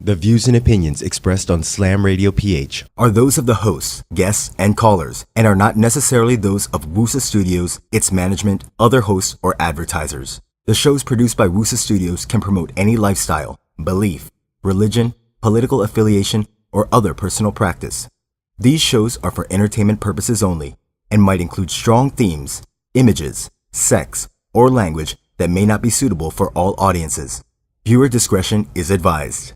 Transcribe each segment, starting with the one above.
The views and opinions expressed on Slam Radio PH are those of the hosts, guests, and callers, and are not necessarily those of Wusa Studios, its management, other hosts, or advertisers. The shows produced by Wusa Studios can promote any lifestyle, belief, religion, political affiliation, or other personal practice. These shows are for entertainment purposes only and might include strong themes, images, sex, or language that may not be suitable for all audiences. Viewer discretion is advised.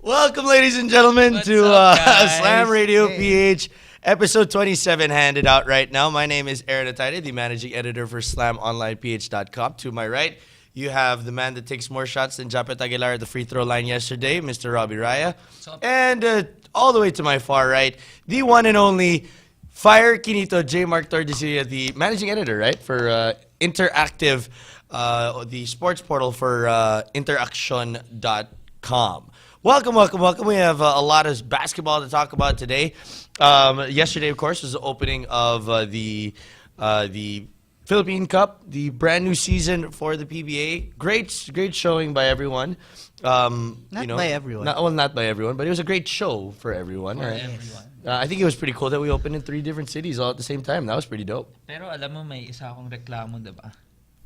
Welcome, ladies and gentlemen, What's to up, guys? Slam Radio Hey. PH, episode 27, handed out right now. My name is Aaron Atayde, the managing editor for SlamOnlinePH.com. To my right, you have the man that takes more shots than Japet Aguilar at the free throw line yesterday, Mr. Robbie Raya. up? And all the way to my far right, the one and only Fire Quinito, J. Mark Tordesillas, the managing editor, right, for Interactive, the sports portal for Interaction.com. Welcome. We have a lot of basketball to talk about today. Yesterday, of course, was the opening of the Philippine Cup, the brand new season for the PBA. Great showing by everyone. Not by everyone. Not by everyone, but it was a great show for everyone. Right? Everyone. I think it was pretty cool that we opened in 3 different cities all at the same time. That was pretty dope. Pero alam mo, may isa akong reklamo, diba?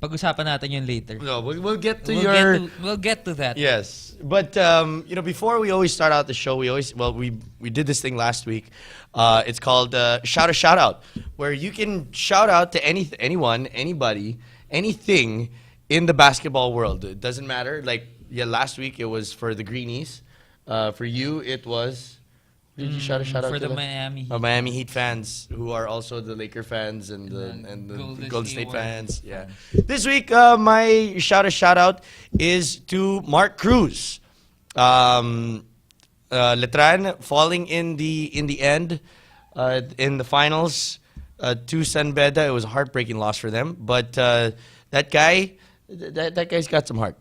Pag-usapan natin yun later. No, we'll get to We'll get to that. Yes, but before we always start out the show, we did this thing last week. It's called shout out, where you can shout out to anyone, anybody, anything in the basketball world. It doesn't matter. Last week it was for the Greenies. For you, it was. Who did you shout out for to? the Miami Heat. Miami Heat fans who are also the Laker fans and the Golden State fans. Yeah. This week, my shout out is to Mark Cruz. Letran falling in the end in the finals to San Beda. It was a heartbreaking loss for them, but that guy's got some heart.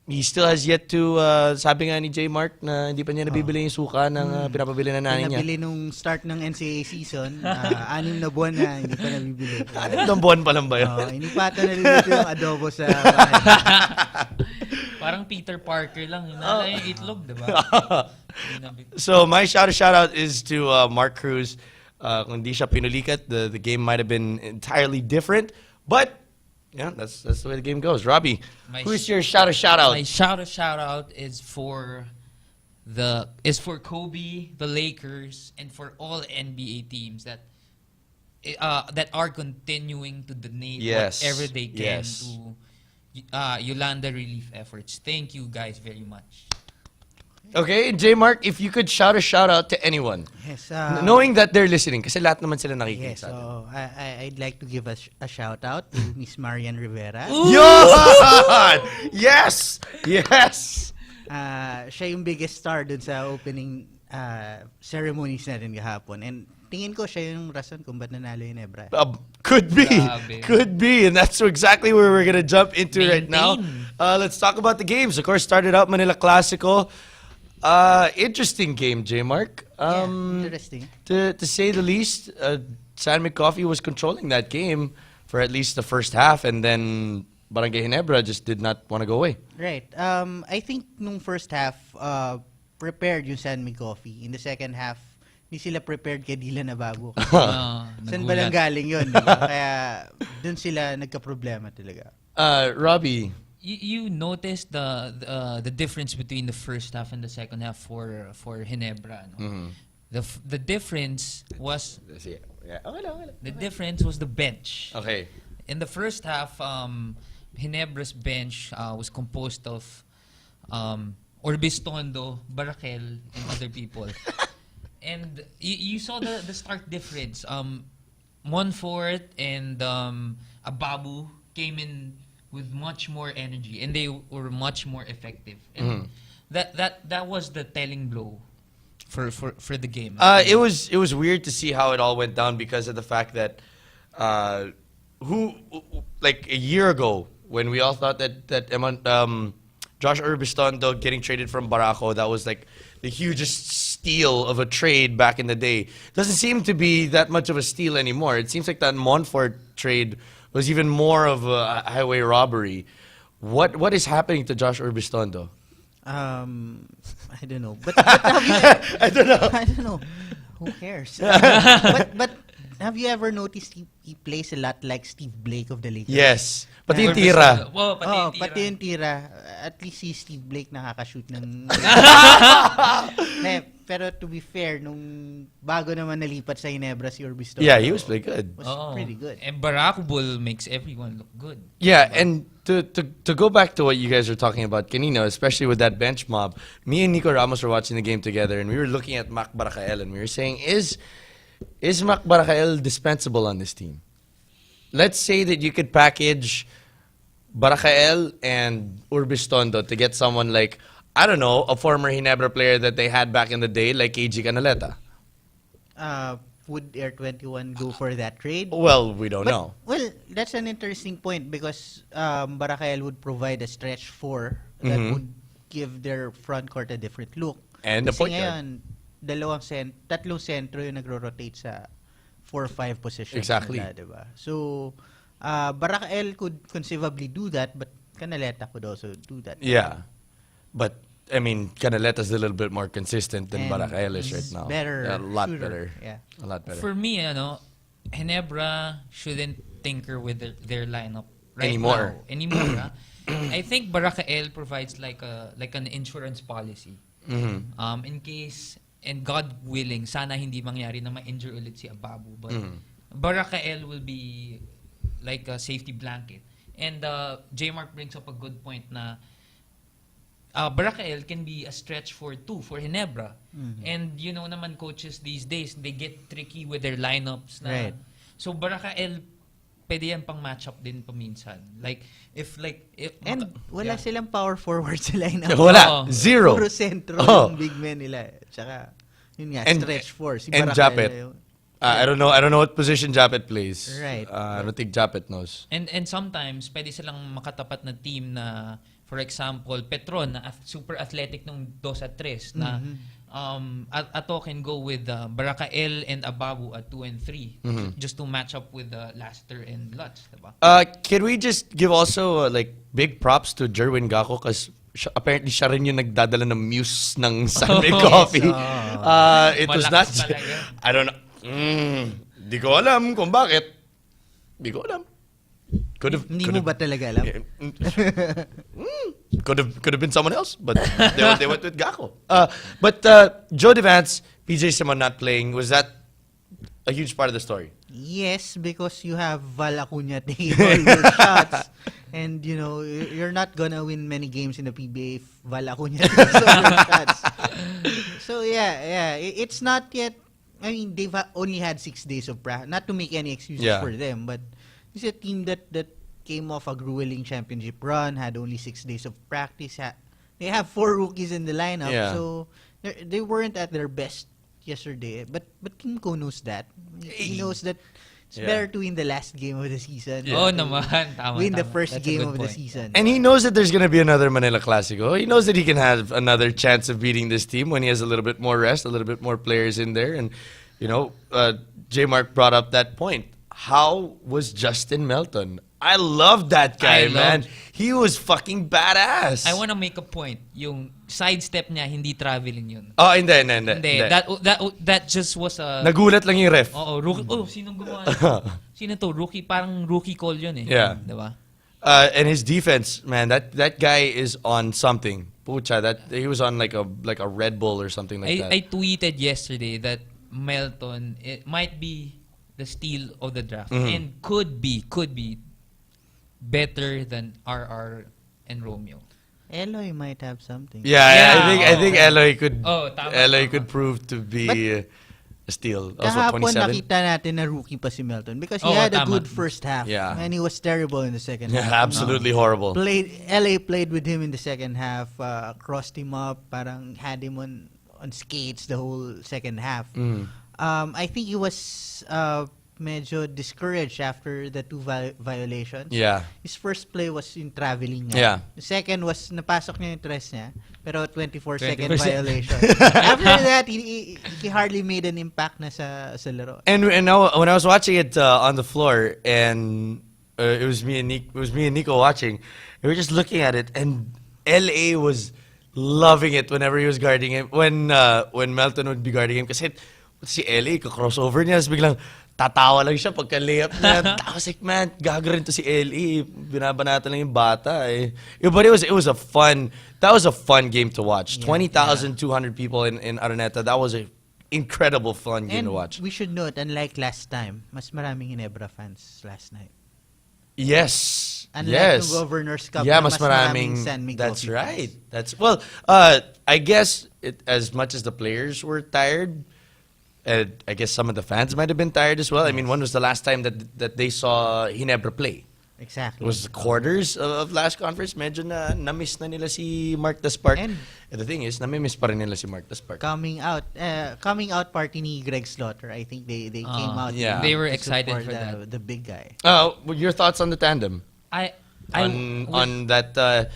He still has yet to, sabi nga ni J. Mark na hindi pa niya nabibili yung suka ng pinapabili na nanay niya. Pinabili nung start ng NCAA season, 6 na buwan na hindi pa nabibili. 6 na buwan pa lang ba yun? Hindi pa ata nalilito yung adobo sa bahay. Parang Peter Parker lang. Nala yung itlog, diba? So my shout out is to Mark Cruz. Kung di siya pinulikat, the game might have been entirely different, but yeah, that's the way the game goes. Robbie, who's your shout out? My shout out is for Kobe, the Lakers, and for all NBA teams that are continuing to donate whatever they can to Yolanda relief efforts. Thank you guys very much. Okay, J. Mark, if you could shout out to anyone, Yes, knowing that they're listening, kasi lahat naman sila nakikinig yes, sa atin. so I'd like to give a shout out to Miss Marian Rivera. Yon! Yes! Siya yung biggest star dun sa opening ceremonies natin kahapon. And tingin ko siya yung rason kung ba't nanalo yung Nebra. Could be. Grabe. Could be. And that's exactly where we're going to jump into right now. Maintain. Let's talk about the games. Of course, started out Manila Classico. Interesting game, J. Mark. Interesting. To say the least, San McCoffey was controlling that game for at least the first half, and then Barangay Ginebra just did not want to go away. Right. I think nung first half, prepared yung San McCoffey. In the second half, hindi sila prepared kay Dylan na bago. Saan ba lang galing yun? Diba? Kaya dun sila nagka-problema talaga. Robbie. You noticed the difference between the first half and the second half for Ginebra. No? Mm-hmm. The difference was the difference was the bench. Okay. In the first half, Ginebra's bench was composed of Orbistondo, Barakel, and other people. And you saw the stark difference. Monfort and Ababu came in with much more energy, and they were much more effective. And that was the telling blow for the game. It was weird to see how it all went down because of the fact that like a year ago when we all thought that Josh Urbistondo getting traded from Barako, that was like the hugest steal of a trade back in the day. Doesn't seem to be that much of a steal anymore. It seems like that Montfort trade was even more of a highway robbery. What is happening to Josh Urbistondo? I don't know. But have you, I don't know. I don't know. Who cares? But have you ever noticed he plays a lot like Steve Blake of the Lakers? Yes. Pati yung Urbistondo. tira. Wow, Oh, pati pati yung yung tira. At least si Steve Blake nakaka-shoot ng... Pero to be fair, nung bago naman nalipat sa Ginebra si Urbistondo. Yeah, he was pretty good. Was pretty good. And Barako Bull makes everyone look good. Yeah, and to go back to what you guys were talking about, Kanino, especially with that bench mob, me and Nico Ramos were watching the game together, and we were looking at Mac Barakael, and we were saying, is Mac Barakael dispensable on this team? Let's say that you could package Barakael and Urbistondo to get someone like, I don't know, a former Ginebra player that they had back in the day, like KG Canaleta. Would Air 21 go for that trade? Well, we don't know. Well, that's an interesting point because Barakael would provide a stretch four that would give their front court a different look. And the Kasi point ngayon, tatlong sentro yung nagro-rotate sa 4-5 positions. Exactly. Nila, diba? So, Barakael could conceivably do that, but Canaleta could also do that. Yeah. But, I mean, Canaleta's a little bit more consistent than And Barakael is he's right now. better Yeah, a lot shooter. better. Yeah. A lot better. For me, Ginebra shouldn't tinker with their lineup Anymore. Anymore. I think Barakael provides like an insurance policy. In case, and God willing, sana hindi mangyari na ma-injure ulit si Ababu. But Barakael will be like a safety blanket. And J. Mark brings up a good point na Barakael can be a stretch for Ginebra. And you know naman coaches these days, they get tricky with their lineups. Right. So Barakael, pwede yan pang matchup din paminsan. And wala silang power forward sa lineup. Wala. Oh. Zero. Puro sentro Oh. yung big men nila. Tsaka, yun nga, And- stretch four. Si and Barakael Japet. yung- I don't know what position Japet plays. Right. I don't think Japet knows. And sometimes, pwede silang makatapat na team na, for example, Petron, na super athletic nung 2 at 3, na Ato can go with Barakael and Ababu at 2 and 3, just to match up with Laster and Lutz. Diba? Can we just give also like big props to Jerwin Gako because apparently siya rin yung nagdadala ng muse ng Sunday Coffee. It was not... Malakas talaga. I don't know. Di ko alam kung bakit. Di ko alam. Hindi mo ba talaga alam? Could have been someone else, but they went with Gako. But Joe Devance, PJ Simon not playing, was that a huge part of the story? Yes, because you have Val Acuna taking all your shots. And, you know, you're not gonna win many games in the PBA if Val Acuna takes all your shots. So, yeah. It's not yet... I mean, they've only had 6 days of practice. Not to make any excuses for them, but it's a team that came off a grueling championship run, had only 6 days of practice. They have 4 rookies in the lineup, so they weren't at their best yesterday. But Kimco knows that. He knows that it's better to win the last game of the season. Oh, naman. Tama, Win the tama. first That's a game good of the point. season. And he knows that there's going to be another Manila Clasico. He knows that he can have another chance of beating this team when he has a little bit more rest, a little bit more players in there. And, you know, J. Mark brought up that point. How was Justin Melton? I love that guy, man. He was fucking badass. I wanna make a point. Yung sidestep niya, hindi traveling yun. Oh, hindi. Hindi. That just was a... Nagulat lang yung ref. Oo, rookie. Oh, sinong gumawa niya? Sino to? Rookie, parang rookie call yun eh. Yeah. Diba? And his defense, man, that guy is on something. Pucha, that he was on like a Red Bull or something like that. I tweeted yesterday that Melton, it might be the steal of the draft and could be better than RR and Romeo. Eloy might have something. I think Eloy could tama. could prove to be a steal. Also Kahapon 27. nakita natin na rookie pa si Melton because he had a tama. good first half. Yeah. And he was terrible in the second Yeah, half. absolutely horrible. LA played with him in the second half, crossed him up, parang had him on skates the whole second half. I think he was medyo discouraged after the 2 violations. Yeah. His first play was in traveling nga. Yeah. The second was napasok niya yung tres niya, pero 24-second 24 violation. After that, he hardly made an impact na sa laro. And now, when I was watching it on the floor, and it was me and Nico watching, we were just looking at it, and LA was loving it whenever he was guarding him. When Melton would be guarding him, kasi si LA, ka-crossover niya, tapos biglang tatawa lang siya pagka-layup niya. Tapos like, man, gagawin to si LA. Binabanatan lang yung bata eh. Yeah, but that was a fun game to watch. 20,200 people in Araneta. That was an incredible fun game to watch. We should note, unlike last time, mas maraming Ginebra fans last night. Yes. Unlike yung Governor's Cup, yeah, na mas maraming San Miguel that's fans. right. I guess as much as the players were tired, I guess some of the fans might have been tired as well. I mean, when was the last time that they saw Ginebra play? Exactly. It was the quarters of last conference. Medyo na-miss na nila si Mark Daspark. And the thing is, na-miss pa rin nila si Mark Daspark. Coming out party ni Greg Slaughter. I think they came out. Yeah. They were to excited support for that. the big guy. Your thoughts on the tandem? On that.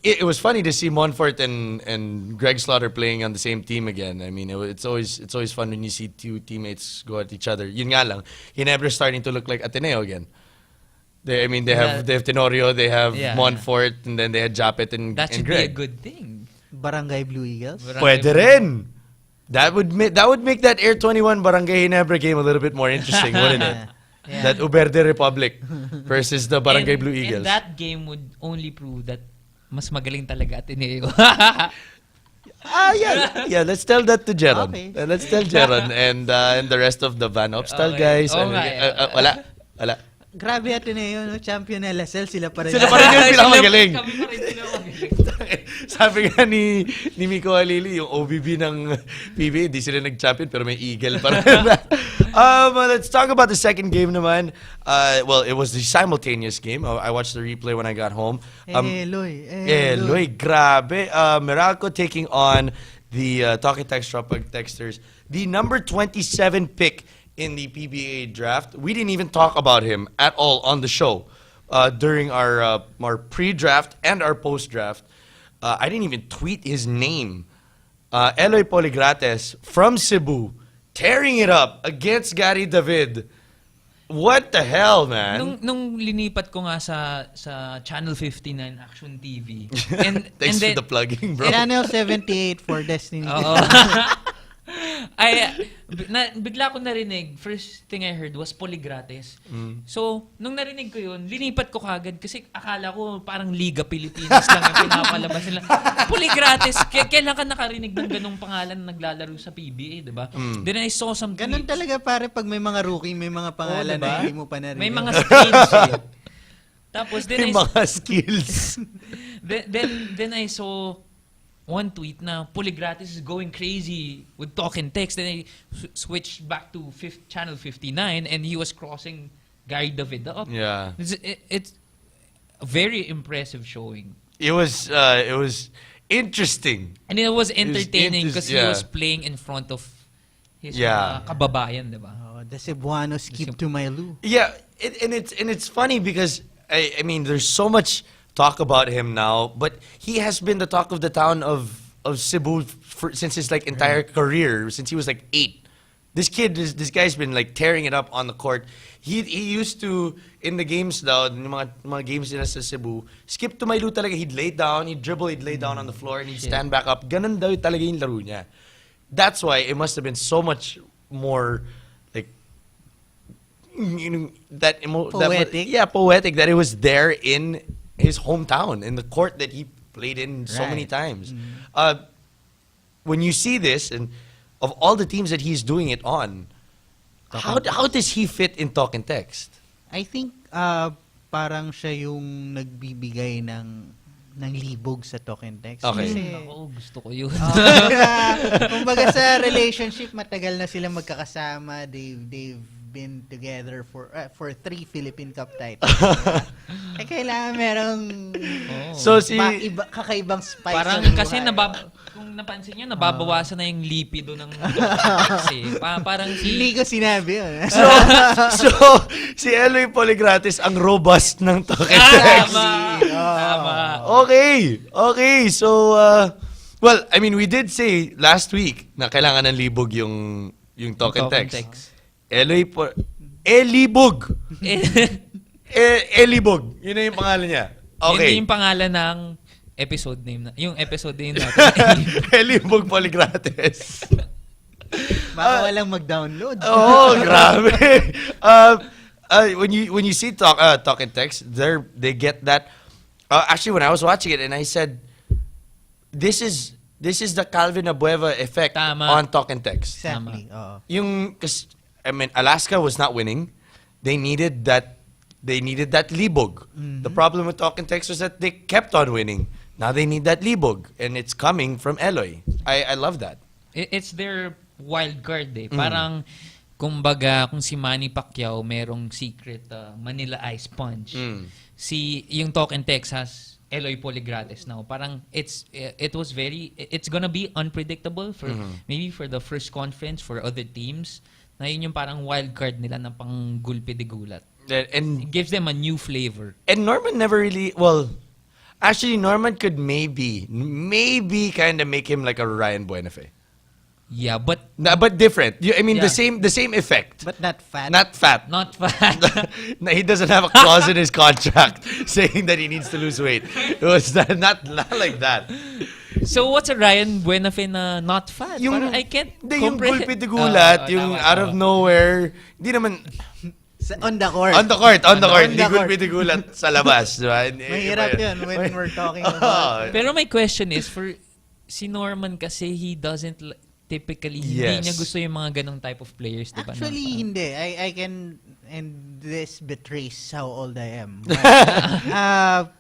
It was funny to see Monfort and Greg Slaughter playing on the same team again. I mean, it's always fun when you see two teammates go at each other. Yun nga lang, Ginebra starting to look like Ateneo again. They have Tenorio, they have Monfort, and then they had Japet and That should Greg. be a good thing. Barangay Blue Eagles. Pwede rin. That would make that Air 21 Barangay Ginebra game a little bit more interesting, wouldn't it? Yeah. That Uberde Republic versus the Barangay Blue Eagles. And that game would only prove that mas magaling talaga Ateneo. Yeah. Let's tell that to Jeron. Okay. Let's tell Jeron and the rest of the Van Opstal guys. Wala. Grabe Ateneo, no? Champion LSL, sila pa rin. Sila pa rin yung pinakamagaling. Kami pa rin pinakamagaling. Sabi nga ni Miko Alili, yung OBB ng PBA, di sila nag-champion pero may eagle pa rin. Let's talk about the second game naman. It was the simultaneous game. I watched the replay when I got home. Loy, grabe. Meralco taking on the Talkie Text Tropag Texters. The number 27 pick in the PBA draft. We didn't even talk about him at all on the show during our pre-draft and our post-draft. I didn't even tweet his name. Eloy Poligrates from Cebu, tearing it up against Gary David. What the hell, man? Nung linipat ko nga sa Channel 59 Action TV. Thanks for the plugging, bro. Channel 78 for Destiny. Bigla ko narinig, first thing I heard was Poligrates. So, nung narinig ko yun, linipat ko kagad kasi akala ko parang Liga Pilipinas lang yung pinapalabas nila. Poligrates, kailan ka nakarinig ng ganong pangalan na naglalaro sa PBA, diba? Then I saw some Ganun tweets. talaga pare pag may mga rookie, may mga pangalan diba? na hindi mo pa narinig. May mga skills eh. Tapos then May mga skills. then I saw one tweet na Poligrates is going crazy with talk and text. Then I switched back to Channel 59 and he was crossing Gary David up. Yeah. It's a very impressive showing. It was interesting. And it was entertaining because he yeah. was playing in front of his Yeah. mga kababayan, diba? The Cebuano skip to Mailu. Yeah, it's funny because I mean there's so much talk about him now, but he has been the talk of the town of Cebu since his like entire career, since he was like 8. This guy's been like tearing it up on the court. He used to in the games daw, mga games nila sa Cebu, skip to Mailu talaga. He'd lay down, he'd dribble, he'd lay down on the floor, and he'd stand back up. Ganun daw talaga yung laro niya. That's why it must have been so much more like Poetic. poetic that it was there in his hometown, in the court that he played in so many times. When you see this, and of all the teams that he's doing it on, how does he fit in talk and text? I think parang siya yung nagbibigay ng libog sa talk and text. Okay. Kasi, Ako, gusto ko yun. kumbaga sa relationship, matagal na sila magkakasama. They've been together for 3 Philippine Cup titles. Kailangan merong So si kakaibang spice. Parang sa buhay. kasi kung napansin niyo, nababawasan na yung lipido ng kasi parang Hindi ko sinabi yun. so si Eloy Poligrates ang robust ng Token Text. Tama. Okay. So well, I mean, we did say last week na kailangan ng libog yung Token Text. Eloy Elibog. Elibog. Yun na yung pangalan niya. Okay. Yun yung pangalan ng episode name yung episode name natin. Elibog Poligrates. Baka walang mag-download. Oh, grabe. When you see talk and text, they get that. Actually, when I was watching it, and I said, this is the Calvin Abueva effect on talk and text. Exactly. Because I mean, Alaska was not winning. They needed that libog. The problem with talk and text was that they kept on winning. Now they need that libog, and it's coming from Eloy. I love that. It's their wild card eh. Parang kumbaga kung si Manny Pacquiao merong secret Manila Ice Punch. Yung Talk and Text has Eloy Poligrates now. Parang it's gonna be unpredictable for maybe for the first conference for other teams. Na yun yung parang wild card nila na pang gulpi de gulat. And it gives them a new flavor. And Norman never really actually Norman could maybe kind of make him like a Ryan Buenafe. Yeah, but different. I mean, the same effect. But not fat. Not fat. not fat. No, he doesn't have a clause in his contract saying that he needs to lose weight. It was not like that. So what's a Ryan Buenafe na not fat? Parang I can't yung gulpi de gulat, yung out of nowhere. Hindi naman on the court. On the court. Hindi gulpi de gulat sa labas, di ba? Mahirap yun when we're talking about. Pero my question is for si Norman kasi he doesn't typically hindi niya gusto yung mga ganong type of players, diba? Actually, hindi. I can, and this betrays how old I am. But,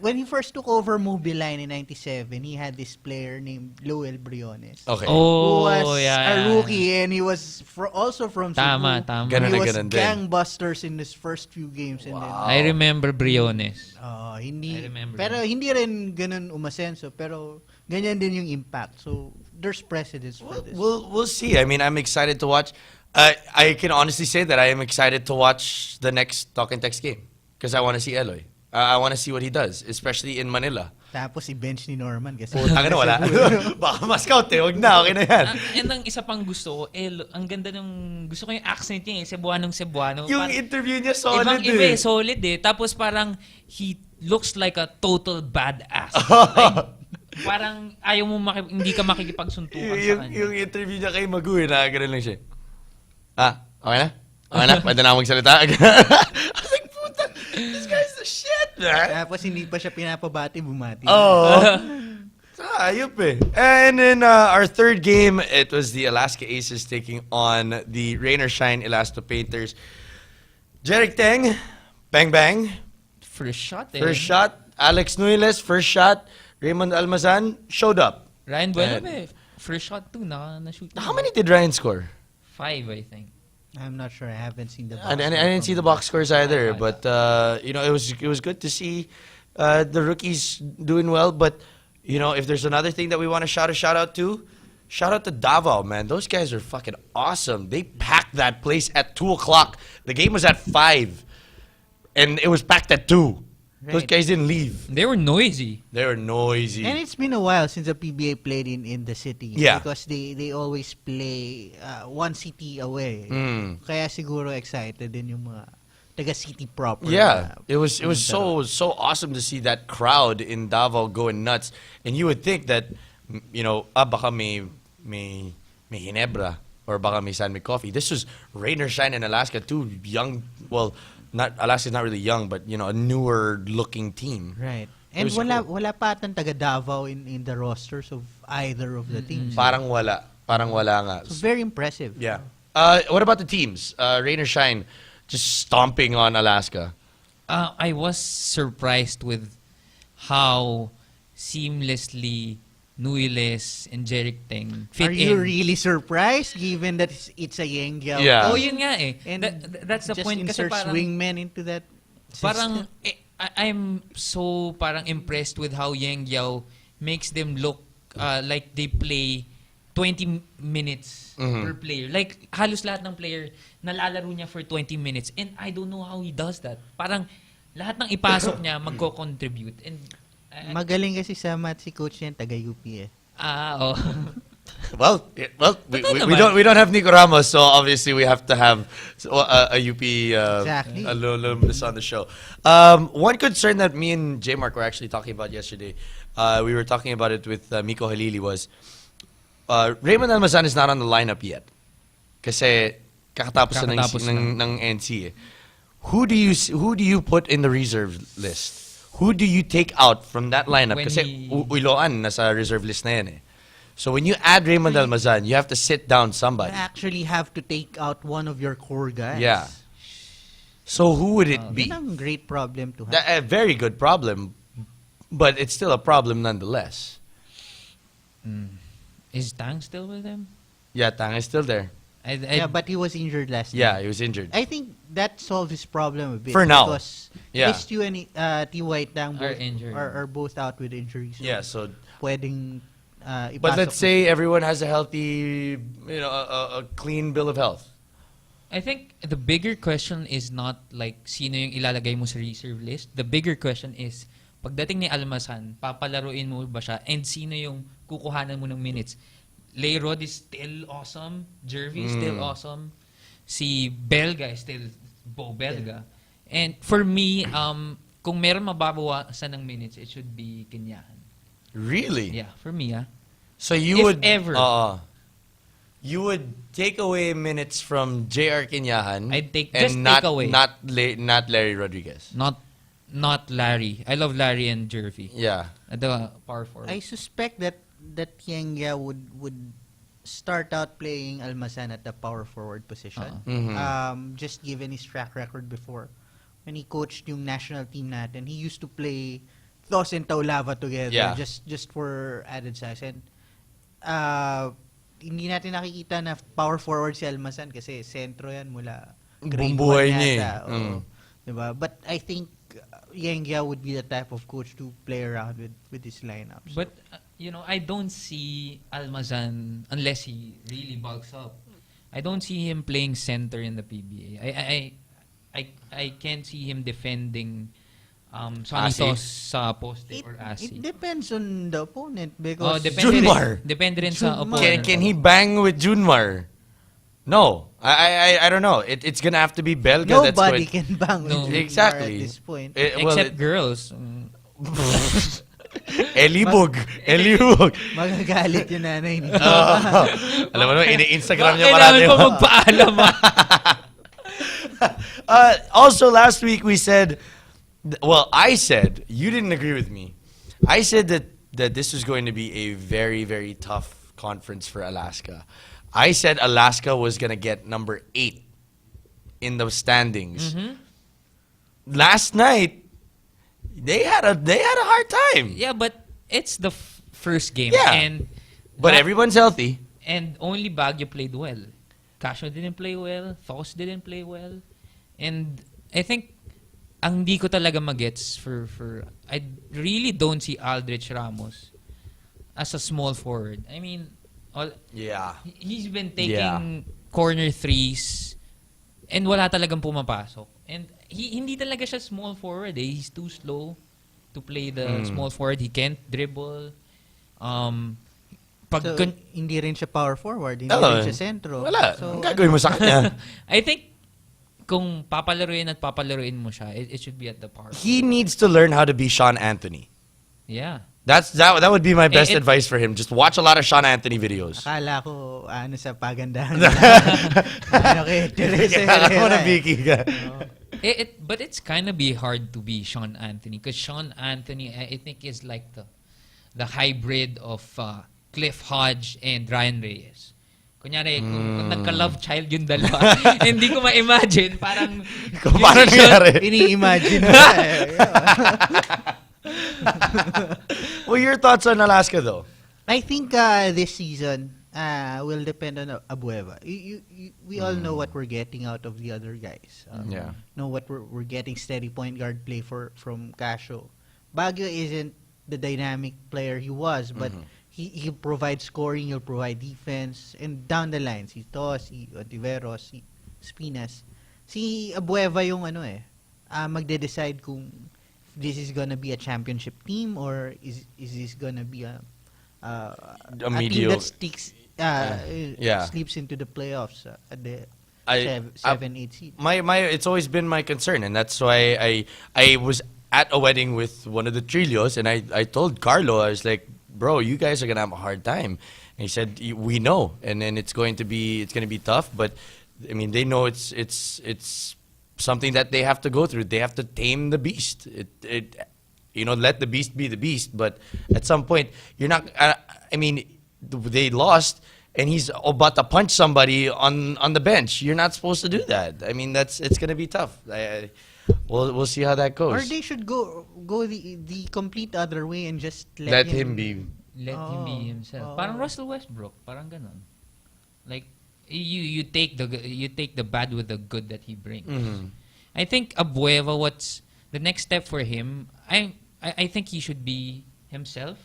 when he first took over Movie Line in 97, he had this player named Lowell Briones. Okay. Oh, who was a rookie, and he was also from Cebu. Tama. Ganun He was din. gangbusters in his first few games. And then, I remember Briones. hindi, I remember. pero hindi rin ganun umasenso, pero ganyan din yung impact. So, there's precedence for this. We'll see. I mean, I'm excited to watch. I can honestly say that I am excited to watch the next Talk and Text game because I want to see Eloy. I want to see what he does, especially in Manila. Tapos i-bench ni Norman kasi. Wala. Baka ma-scout eh. Huwag na. Okay na yan. And ang isa pang gusto ko, ang ganda gusto ko yung accent niya eh, Cebuano. Yung interview niya solid Ibang solid eh. Tapos parang he looks like a total badass. Parang ayaw mo hindi ka makikipagsuntukan sa kanya. Yung interview niya kay Magu, ganun lang siya. Okay na? Pwede na magsalita? I was like, puta, this guy's the shit, man. Tapos hindi pa siya pinapabati, bumati. Ayup eh. And then our third game, it was the Alaska Aces taking on the Rain or Shine Elasto Painters. Jeric Teng, bang. First shot eh. First shot. Alex Nuiles, first shot. Raymond Almazan showed up. Ryan Buenafe, first shot too, na-shoot. How many did Ryan score? 5, I think. I'm not sure. I haven't seen the box. I didn't see the box scores either, but it was good to see the rookies doing well. But if there's another thing that we want to shout out to Davao, man. Those guys are fucking awesome. They packed that place at 2:00. The game was at 5, and it was packed at 2. Right. Those guys didn't leave. They were noisy. And it's been a while since the PBA played in the city. Yeah. Because they always play one city away. Kaya siguro excited din yung mga taga-city proper. Yeah. It was so awesome to see that crowd in Davao going nuts. And you would think that, baka may Ginebra or baka may San Mig Coffee. This was Rain or Shine in Alaska, two young, Alaska's not really young, but a newer looking team. Right. And wala pa atang taga Davao in the rosters of either of the teams. Parang wala nga. So very impressive. Yeah. What about the teams? Rain or Shine just stomping on Alaska. I was surprised with how seamlessly Nuiles, and Jeric Teng fit Are in. you really surprised given that it's a Yengyao? Yeah. Oh, yun nga eh. And That's the just point. Kasi insert parang, swingmen into that parang system. I'm so parang impressed with how Yang Yao makes them look like they play 20 minutes per player. Like, halos lahat ng player, nalalaro niya for 20 minutes. And I don't know how he does that. Parang, lahat ng ipasok niya, magko-contribute. And, Magaling kasi sa math si coach niyan, taga-UP eh. oh. Well, we don't have Nico Ramos, so obviously we have to have a UP Exactly. alumnus on the show. One concern that me and J Mark were actually talking about yesterday, we were talking about it with Miko Halili, was Raymond Almazan is not on the lineup yet. Kasi kakatapos na ng NC eh. Who do you put in the reserve list? Who do you take out from that lineup? Kasi Uloan nasa reserve list na yan eh. So when you add Raymond Almazan, you have to sit down somebody. You actually have to take out one of your core guys. Yeah. So who would it be? Yun ang great problem to have. A very good problem, but it's still a problem nonetheless. Is Tang still with them? Yeah, Tang is still there. Yeah, but he was injured last Yeah, night. he was injured. I think that solves his problem a bit. For now. Because Yeah. Stu and T.Y. Tang Are both injured. are both out with injuries. So Yeah, so pwedeng but ipasok let's say everyone has a healthy, a clean bill of health. I think the bigger question is not like sino yung ilalagay mo sa reserve list. The bigger question is, pagdating ni Almazan, papalaruin mo ba siya and sino yung kukuhanan mo ng minutes? Leyrod is still awesome. Jervy is still awesome. Si Belga is still Bo Belga. And for me, kung meron mababawasan ng minutes, it should be Kenyahan. Really? Yeah, for me, So you If would ever. You would take away minutes from J.R. Kenyahan. I'd take- and just not, take away. not Larry Rodriguez. Not Larry. I love Larry and Jervy. Yeah. The power forward. I suspect that Yengia would start out playing Almazan at the power forward position. Just given his track record before. When he coached yung national team natin, he used to play Thos and Taulava together just for added size. And hindi natin nakikita na power forward si Almazan kasi sentro yan mula grade Bumbuhay 1 niya yata. Oo. Diba? But I think Yengia would be the type of coach to play around with his lineups. But, I don't see Almazan, unless he really bulks up, I don't see him playing center in the PBA. I can't see him defending Sanitos sa poste or Asi. It depends on the opponent because Junmar. Depende rin sa Junmar. opponent. Can he bang with Junmar? No. I don't know. It's gonna have to be Belga. nobody that's can bang with No. Junmar Exactly. at this point. Except girls. Elibog. Magagalit yung nanay ni Alam mo naman, ini-Instagram niya Kailangan parati. pa magpaalam. Also, last week we said, I said, you didn't agree with me. I said that this was going to be a very, very tough conference for Alaska. I said Alaska was going to get number 8 in the standings. Last night, they had a hard time. Yeah, but it's the first game. Yeah. But everyone's healthy. And only Baguio played well. Casio didn't play well. Thos didn't play well. And I think ang di ko talaga magets for I really don't see Aldrich Ramos as a small forward. I mean, he's been taking corner threes and wala talagang pumapasok. And hindi talaga siya small forward eh. He's too slow to play the small forward. He can't dribble. So, hindi rin siya power forward. Hindi Hello. rin siya sentro. Wala. So, Ang gagawin mo sa kanya? I think kung papalaruin mo siya, it should be at the power. He needs to learn how to be Sean Anthony. Yeah. That would be my best advice for him. Just watch a lot of Sean Anthony videos. akala ko sa pagandahan. Okay, Teresa Herrera. But it's kind of be hard to be Sean Anthony because Sean Anthony, I think, is like the hybrid of Cliff Hodge and Ryan Reyes. Kunyari, kung nagka-love child yung dalawa, hindi ko ma-imagine, parang... Kung paano nangyari? Ini-imagine. Well, your thoughts on Alaska, though? I think this season will depend on Abueva. We all know what we're getting out of the other guys. Know what we're getting steady point guard play from Casio. Baguio isn't the dynamic player he was, but he provides scoring, he'll provide defense, and down the line, si Tos, si Ontiveros, si Spinas. Si Abueva yung magde-decide kung this is gonna be a championship team or is this gonna be a team that sticks sleeps into the playoffs at the 7-8 seed. It's always been my concern, and that's why I was at a wedding with one of the Trillos, and I told Carlo, I was like, bro, you guys are gonna have a hard time. And he said, we know, and then it's gonna be tough, but I mean, they know it's something that they have to go through. They have to tame the beast. Let the beast be the beast. But at some point, you're not. I mean, they lost, and he's about to punch somebody on the bench. You're not supposed to do that. I mean, it's gonna be tough. We'll see how that goes. Or they should go the complete other way and just let him be. Let him be himself. Parang Russell Westbrook, parang ganon. Like you take the bad with the good that he brings. Mm-hmm. I think Abueva, what's the next step for him? I think he should be himself.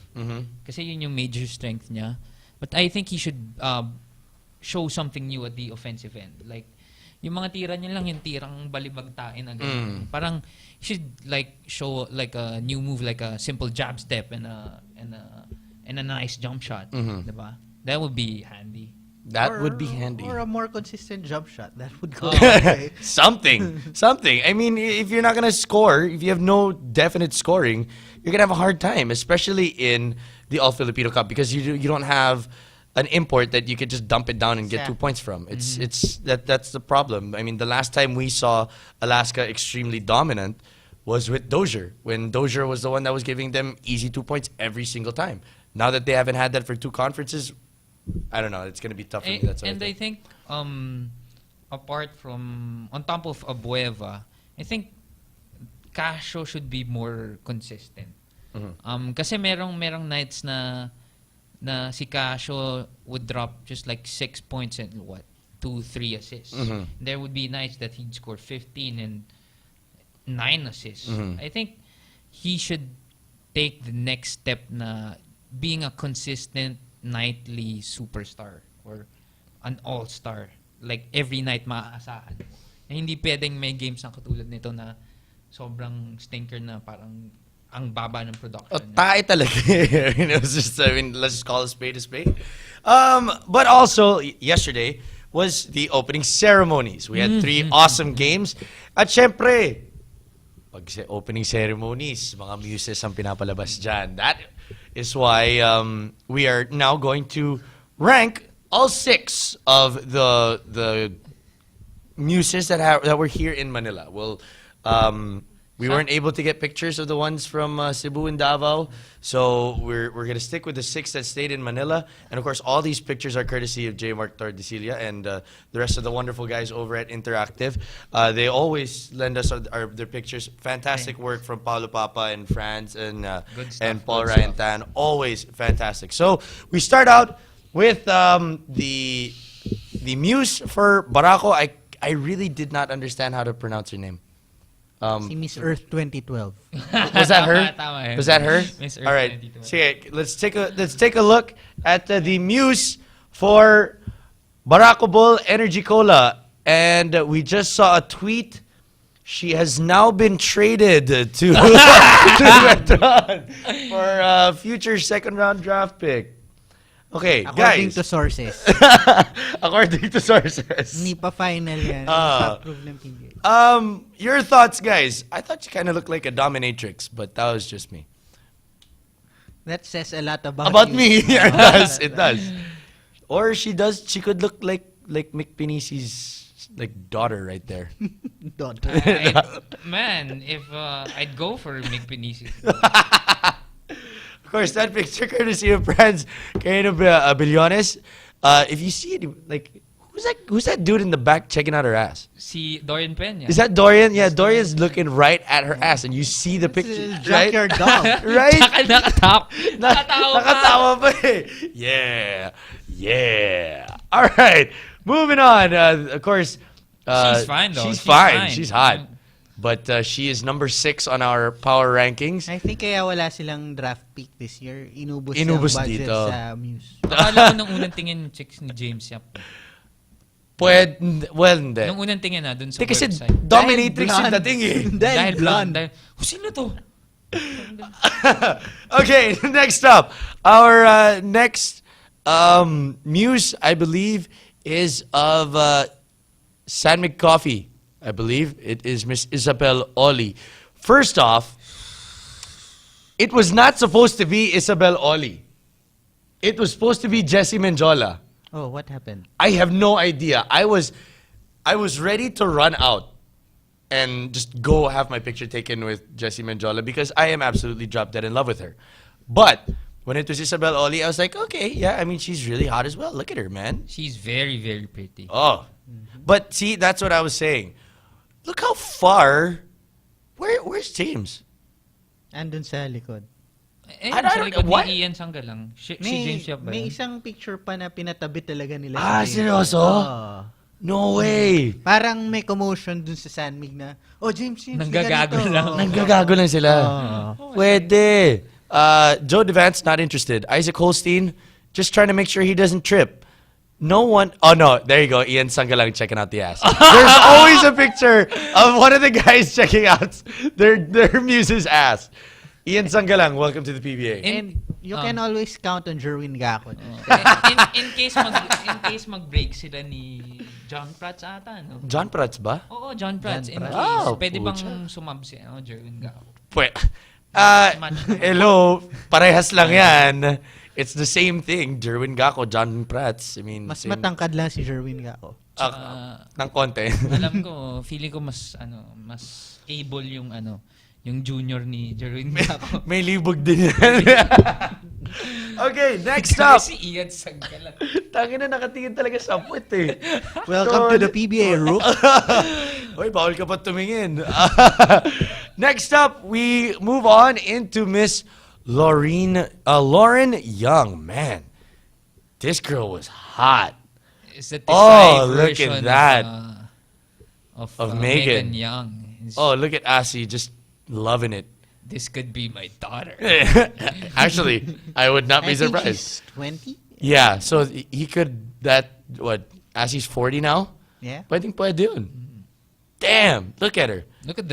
Kasi yun yung major strength niya. But I think he should show something new at the offensive end. Like yung mga tira niya lang yung tirang balibagtain agad. Parang he should show a new move, like a simple jab step and a nice jump shot. Diba? That would be handy. That would be handy. Or a more consistent jump shot. That would go away. Something. I mean, if you're not going to score, if you have no definite scoring, you're going to have a hard time, especially in the All-Filipino Cup, because you don't have an import that you could just dump it down and get 2 points from. That's the problem. I mean, the last time we saw Alaska extremely dominant was with Dozier, when Dozier was the one that was giving them easy 2 points every single time. Now that they haven't had that for 2 conferences, I don't know. It's going to be tough for me. I think apart from, on top of Abueva, I think Casio should be more consistent. Kasi merong nights na si Casio would drop just like 6 points and 2-3 assists. There would be nights that he'd score 15 and 9 assists. I think he should take the next step na being a consistent nightly superstar or an all-star. Like every night maaasahan. Na hindi pwedeng may games na katulad nito na sobrang stinker na parang ang baba ng production. Tae talaga. Let's just call a spade a spade. But also, yesterday was the opening ceremonies. We had 3 awesome games. At syempre, pag opening ceremonies, mga muses ang pinapalabas dyan. That is why we are now going to rank all 6 of the muses that were here in Manila. Well, we weren't able to get pictures of the ones from Cebu and Davao, so we're going to stick with the 6 that stayed in Manila. And of course, all these pictures are courtesy of J. Mark Tordesilia and the rest of the wonderful guys over at Interactive. They always lend us their pictures. Fantastic work from Paulo Papa and Franz and Paul Ryan Tan. Always fantastic. So we start out with the muse for Barako. I really did not understand how to pronounce her name. Si Miss Earth 2012. Was that her? Was that her? Miss Earth. All right. 2012. So let's take a look at the muse for Barako Bull Energy Cola, and we just saw a tweet. She has now been traded to Metron for a future second-round draft pick. Okay, According guys. to sources. According to sources. Hindi pa final yan. Pa-approve ng PBA. Your thoughts, guys. I thought she kind of looked like a dominatrix, but that was just me. That says a lot about you. Me. Yeah, it does. It does. Or she could look like Mick Pinisi's daughter right there. Daughter. Man, if I'd go for Mick Pinisi. Of course, that picture courtesy of Franz Carino Billones. If you see it, Who's that dude in the back checking out her ass? Si Dorian Peña. Is that Dorian? Yeah, Dorian's looking right at her ass, and you see the picture. Right? Junkyard dog. Right? Tsaka Nakatawa pa eh. Yeah. Yeah. All right. Moving on. Of course. She's fine, though. She's fine. She's hot. But she is number 6 on our power rankings. I think kaya wala silang draft pick this year. Inubos Inubos ang budget dito. sa Muse. Akala ko nung unang tingin chicks ni James Yap. Hindi. Nung unang tingin na dun sa Hindi kasi website. dominatrix Dahil yung dating eh. Dahil blonde. Dahil, sino to? Okay, next up. Our next muse, I believe, is of San Mig Coffee. I believe it is Miss Isabel Oli. First off, it was not supposed to be Isabel Oli. It was supposed to be Jessie Menjola. Oh, what happened? I have no idea. I was ready to run out and just go have my picture taken with Jessie Menjola because I am absolutely drop dead in love with her. But when it was Isabel Oli, I was like, okay, yeah, I mean, she's really hot as well. Look at her, man. She's very, very pretty. Oh. But see, that's what I was saying. Look how far. Where's James? Andun sa likod. I don't sa know, likod what? ni Ian Sanggalang. Si May, James Yap ba may yun? isang picture pa na pinatabi talaga nila. Ah, si James. seryoso? Oo. No way. Parang may commotion dun sa San Mig na, oh, James, Nanggagago ganito. lang. Oo. Nanggagago lang sila. Pwede. Joe Devance, not interested. Isaac Holstein, just trying to make sure he doesn't trip. No one. Oh no, there you go. Ian Sanggalang checking out the ass. There's always a picture of one of the guys checking out their muse's ass. Ian Sanggalang, welcome to the PBA. And you can always count on Jerwin Gaco. In case mag-break sila ni John Prats ata, no? John Prats ba? Oo, John Prats. In Prats. case, Oh, pwede pucha. bang sumab si Jerwin Gao? Hello, parehas lang yan. It's the same thing. Jerwin Gaco, John Prats. I mean, Mas same, matangkad lang si Jerwin Gaco. ng konti. Alam ko, feeling ko mas able yung junior ni Jerwin Gao. May libog din yan. Okay, next up. Si Ian Sanggalang. Tangin na nakatingin talaga sa puwet eh. Welcome to the PBA, Rook. Hoy, bawal ka pa tumingin. Next up, we move on into Miss Lauren Young. Man, this girl was hot. Is it Oh, look version at that. Of Megan. Megan Young. Oh, look at Asi, just loving it. This could be my daughter. Actually, I would not be I think surprised. she's 20? Yeah, so he could, Asi's 40 now? Yeah. Pwedeng pwede yun. Damn, look at her. Look at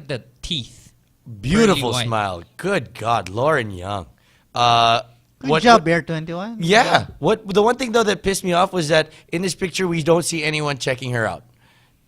the teeth. Beautiful Pearly white. smile. Good God, Lauren Young. Good job, Bear 21. Yeah. The one thing though that pissed me off was that in this picture we don't see anyone checking her out.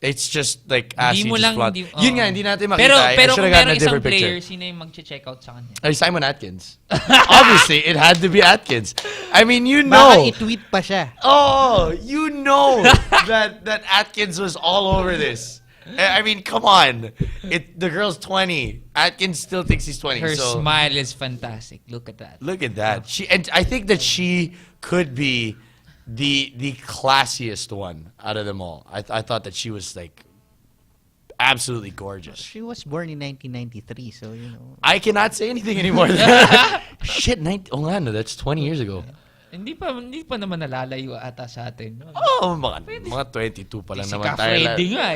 It's just like Asi mo just lang, flaunt. hindi- Yun nga, hindi natin makita. Pero I kung should have gotten merong a isang different player, picture. sino yung mag-check out sa kanya? Ay, Simon Atkins. Obviously, it had to be Atkins. I mean, you Baka know. i-tweet pa siya. Oh, you know that Atkins was all over this. I mean, come on. The girl's 20. Atkins still thinks he's 20. Her so smile is fantastic. Look at that. look at that. And I think that she could be the classiest one out of them all. I thought that she was like absolutely gorgeous. She was born in 1993, so you know. I cannot say anything anymore. Shit, oh nga, no, that's 20 years ago. Hindi pa naman nalalayo ata sa atin. No? Oh, mga 22 pa lang Si naman Ka tayo. Freddy nga.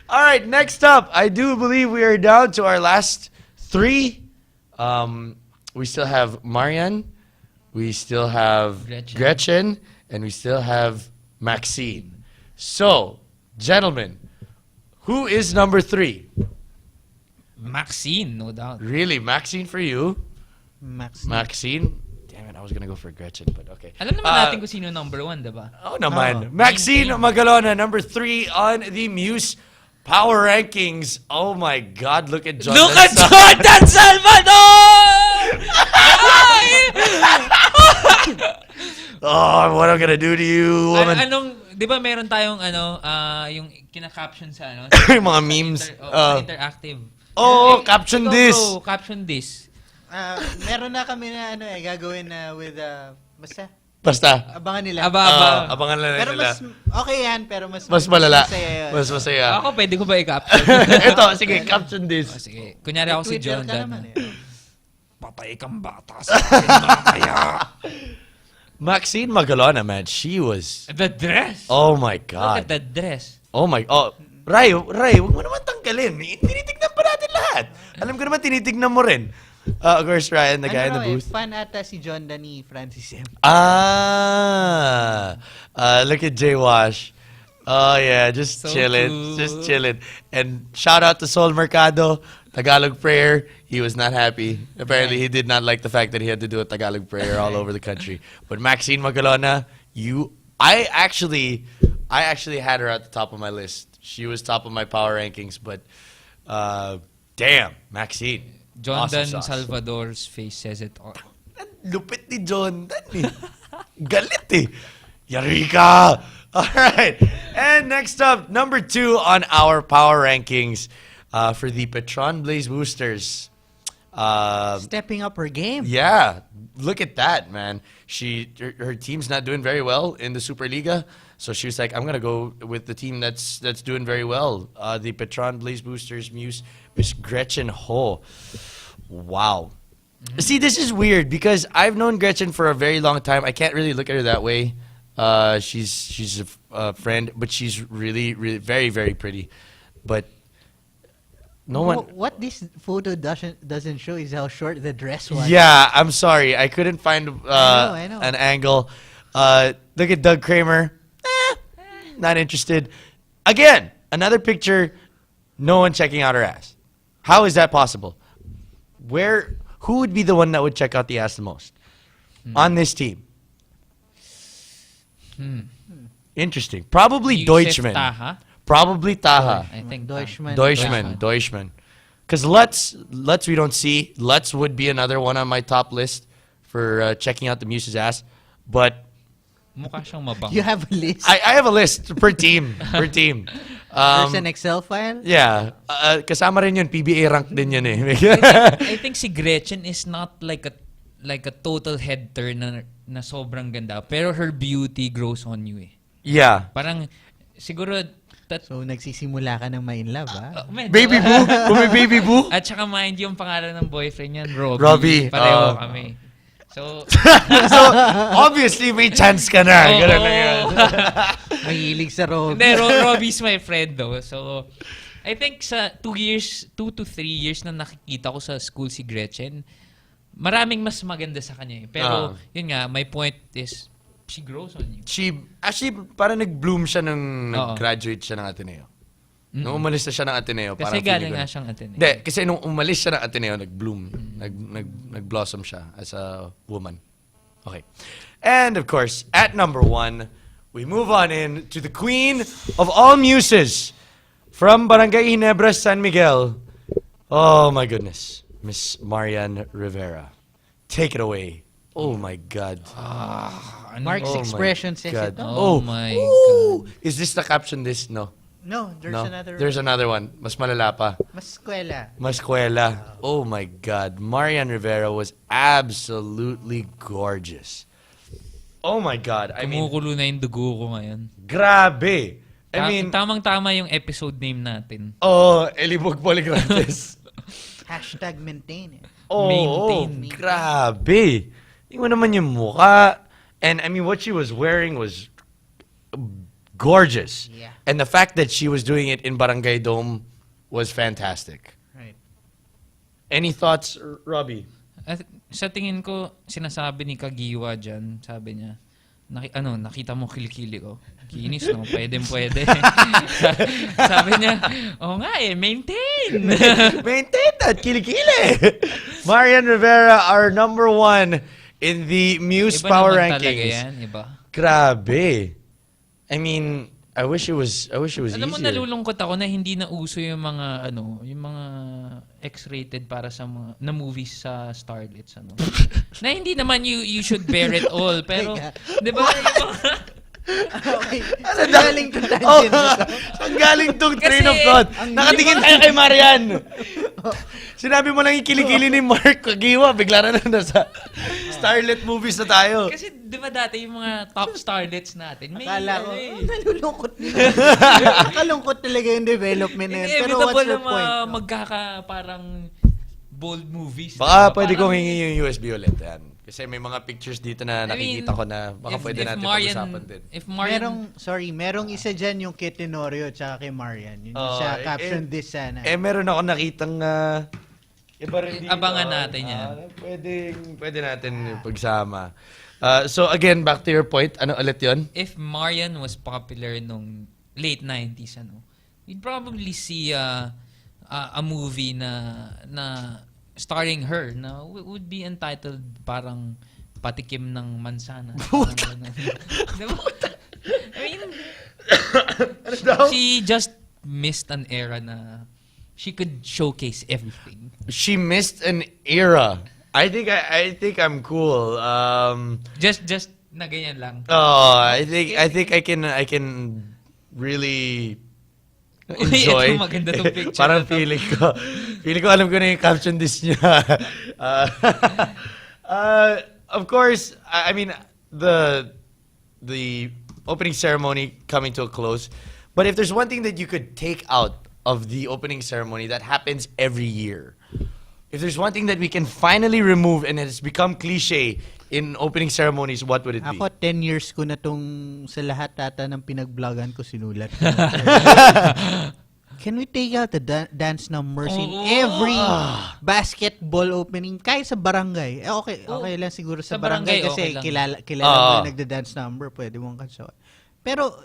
All right, next up, I do believe we are down to our last 3. We still have Marian, we still have Gretchen, and we still have Maxine. So, gentlemen, who is number 3? Maxine, no doubt. Really, Maxine for you? Maxine? Damn it, I was gonna go for Gretchen, but okay. Alam naman natin kung sino number 1, diba? Oh, naman. Maxine Magalona, number 3 on the Muse Power Rankings. Oh my God, look at Jordan. Look at Jordan Salvador! Oh, what I'm gonna do to you, woman. Di ba meron tayong yung kina-caption sa Yung mga memes. Sa interactive. Oh, caption this. Caption this. Meron na kami na gagawin na with basta Basta. Abangan nila. Abangan lang Pero nila. mas, okay yan, pero mas malala. masaya yun. Mas masaya. Ako, pwede ko ba i-capture? Ito, sige, caption this. Sige. Kunyari ako si Twitter John ka Dan. naman eh. Patay kang bata sa akin, mamaya. Maxine Magalona, man, she was... The dress. Oh my Look God. at the dress. Oh my... Oh, Ray, huwag mo naman tanggalin. Tinitignan pa natin lahat. Alam ko naman, tinitignan mo rin. Of course, Ryan, the guy in the booth. Fan ata si John Dani Francis M. Look at Jay Wash. Oh yeah, just So chilling, cool. just chilling. And shout out to Sol Mercado, Tagalog prayer. He was not happy. Apparently, he did not like the fact that he had to do a Tagalog prayer all over the country. But Maxine Magalona, I actually had her at the top of my list. She was top of my power rankings, but damn, Maxine. John Awesome Dan sauce. Salvador's face says it all. Lupit ni John Dan eh. Galit eh. Yari ka! Alright. And next up, number 2 on our power rankings for the Petron Blaze Boosters. Stepping up her game. Yeah. Look at that, man. Her team's not doing very well in the Superliga. So she was like, I'm going to go with the team that's doing very well. The Petron Blaze Boosters Miss Gretchen Ho. Wow. See, this is weird because I've known Gretchen for a very long time. I can't really look at her that way. She's a friend, but she's really, really very, very pretty. But no one... What this photo doesn't show is how short the dress was. Yeah, I'm sorry. I couldn't find I know. an angle. Look at Doug Kramer. Not interested. Again, another picture, no one checking out her ass. How is that possible? Who would be the one that would check out the ass the most on this team? Interesting. Probably Yusef Deutschman. Taha? Probably Taha. I think Deutschman. Because Lutz we don't see. Lutz would be another one on my top list for checking out the Muse's ass. But Mukha siyang mabang. You have a list. I have a list per team. There's an Excel file. Yeah. Kasama rin yun. PBA rank din yun eh. I think si Gretchen is not like a total head turner na sobrang ganda. Pero her beauty grows on you eh. Yeah. Parang siguro So, nagsisimula ka ng ma-in love, ha? medyo. Baby boo? Kung may baby boo? At saka mind yung pangalan ng boyfriend niyan, Robbie. Robbie, Pareho kami. So, So, obviously, may chance ka na. Oo. Ganun lang yun. Mahilig sa Rob. Hindi, Robbie's my friend though. So, I think sa 2 to 3 years na nakikita ko sa school si Gretchen, maraming mas maganda sa kanya eh. Pero, yun nga, my point is, she grows on you. Actually, parang nag-bloom siya nung nag-graduate siya ng Ateneo. Nung umalis na siya ng Ateneo. Kasi parang galing feeling ko nga siyang Ateneo. Hindi, kasi nung umalis siya ng Ateneo, nag-bloom. Nag-blossom siya as a woman. Okay. And of course, at number 1, we move on in to the queen of all muses from Barangay Ginebra, San Miguel. Oh my goodness. Miss Marian Rivera. Take it away. Oh my God. Mark's Oh my expression says God. it all. Oh my Ooh. God. Is this the caption this? No. No, There's another one. Mas malala pa. Mas eskwela. Maskwela. Oh my God. Marian Rivera was absolutely gorgeous. Oh my God. I mean, Kumukulo na yung dugo ko ngayon. grabe. I mean, Tamang-tama yung episode name natin. oh, Elibog Poligrantes. Hashtag maintain. Oh, Maintain. grabe. Tingnan mo naman yung mukha. And I mean, what she was wearing was gorgeous. Yeah. And the fact that she was doing it in Barangay Dome was fantastic. Right. Any thoughts, Robbie? At sa tingin ko, sinasabi ni Kagiwa dyan, sabi niya, nakita mo kilikili ko. Kinis, no? Pwede. Sabi niya, nga maintain. Maintain that, kilikili. Marian Rivera, our number 1 in the Muse Iba Power naman talaga Rankings. yan, iba. Grabe. I mean, I wish it was Alam mo, easier. nalulungkot ako na hindi na uso yung mga X-rated para sa mga na movies sa Starlets na hindi naman you should bear it all, pero 'di ba? Okay. Saan galing to tangent Oh, na to? saan galing tong train Kasi, of thought? ang Nakatingin tayo kay Marian. Sinabi mo lang yung kilikili ni Mark Kagiwa, bigla na nasa Starlet movies na tayo. Kasi di ba dati yung mga top starlets natin, may Akala ko, eh. nalulungkot nila. Nakalungkot talaga yung development na yun. Pero what's Inevitable your na point? magkaka parang bold movies. Baka diba? pwede Parang- kong hingi yung USB ulit. Yan. Kasi may mga pictures dito na nakikita ko na baka pwede natin pag-usapan din. If Marian, merong isa dyan yung kay Tenorio tsaka kay Marian. Yun siya caption this sana. Meron ako nakitang iba rin dito. Abangan natin yan. Pwede natin pagsama. So again, back to your point, ano ulit yun? if Marian was popular nung late 90s, we'd probably see a movie na starring her na would be entitled parang Patikim ng Mansana. Parang ganun. Diba? I mean, she just missed an era na she could showcase everything. She missed an era. I think I'm cool. Just na ganyan lang. I think I can really enjoy. Ito, maganda tong picture Parang na to. feeling ko alam ko na yung caption this niya. Of course, I mean the opening ceremony coming to a close. But if there's one thing that you could take out of the opening ceremony that happens every year, if there's one thing that we can finally remove and it's become cliche in opening ceremonies, what would it be? Ako, 10 years ko na tong sa lahat tata ng pinag-vlogan ko sinulat. Can we take out the dance numbers in every basketball opening? Kahit sa barangay. Okay lang siguro sa Sa barangay, barangay kasi okay lang. kilala mo yung nagda-dance number. Pwede mong kansawan. Pero,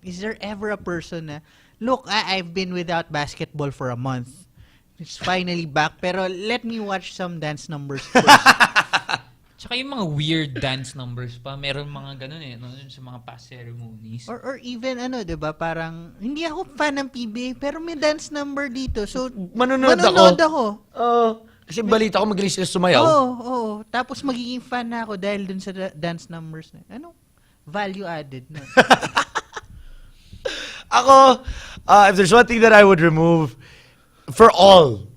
is there ever a person na, look, I've been without basketball for a month. It's finally back. Pero let me watch some dance numbers first. Tsaka yung mga weird dance numbers pa, meron mga ganun no, sa mga past ceremonies. Or even diba, parang hindi ako fan ng PBA pero may dance number dito. So Manonood ako. Kasi balita ko magaling sila sumayaw. Oo. Tapos magiging fan na ako dahil dun sa dance numbers na. Ano? Value added na. Ako, if there's one thing that I would remove, for all,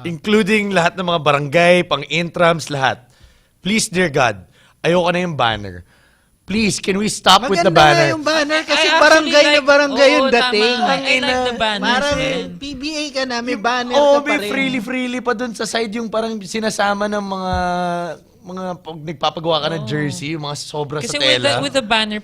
including lahat ng mga barangay, pang-intrams, lahat. Please, dear God, ayoko na yung banner. Please, can we stop with the Maganda nga banner? yung banner kasi I barangay actually na barangay yung oo, dating. tama. I like the banners, Parang man. PBA ka na, may banner Oh, ka pa may rin. freely pa dun sa side yung parang sinasama ng mga pag nagpapagawa ka ng jersey, yung mga sobra Kasi sa tela. with the banner,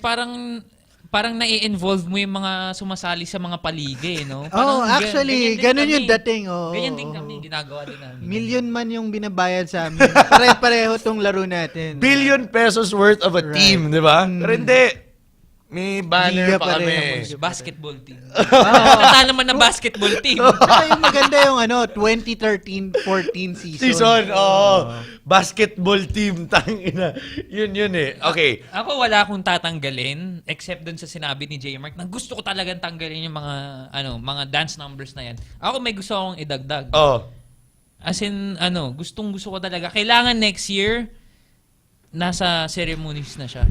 parang nai-involve mo yung mga sumasali sa mga paligid, no? Oh, Parang actually, din ganun kami. yung dating. Oh, Ganyan din kami, ginagawa din namin. Million man yung binabayad sa amin. Pare-pareho tong laro natin. Billion pesos worth of a Right. team, di ba? Pero hindi. May banner Giga pa pa rin kami. ang Basketball team. Kata naman na basketball team. Saka yung maganda yung 2013-14 season. Basketball team, tangina. Yun eh. Okay. Ako wala akong tatanggalin except dun sa sinabi ni J. Mark na gusto ko talagang tanggalin yung mga dance numbers na yan. Ako may gusto akong idagdag. Oh. As in, gustong-gusto ko talaga. Kailangan next year, nasa ceremonies na siya.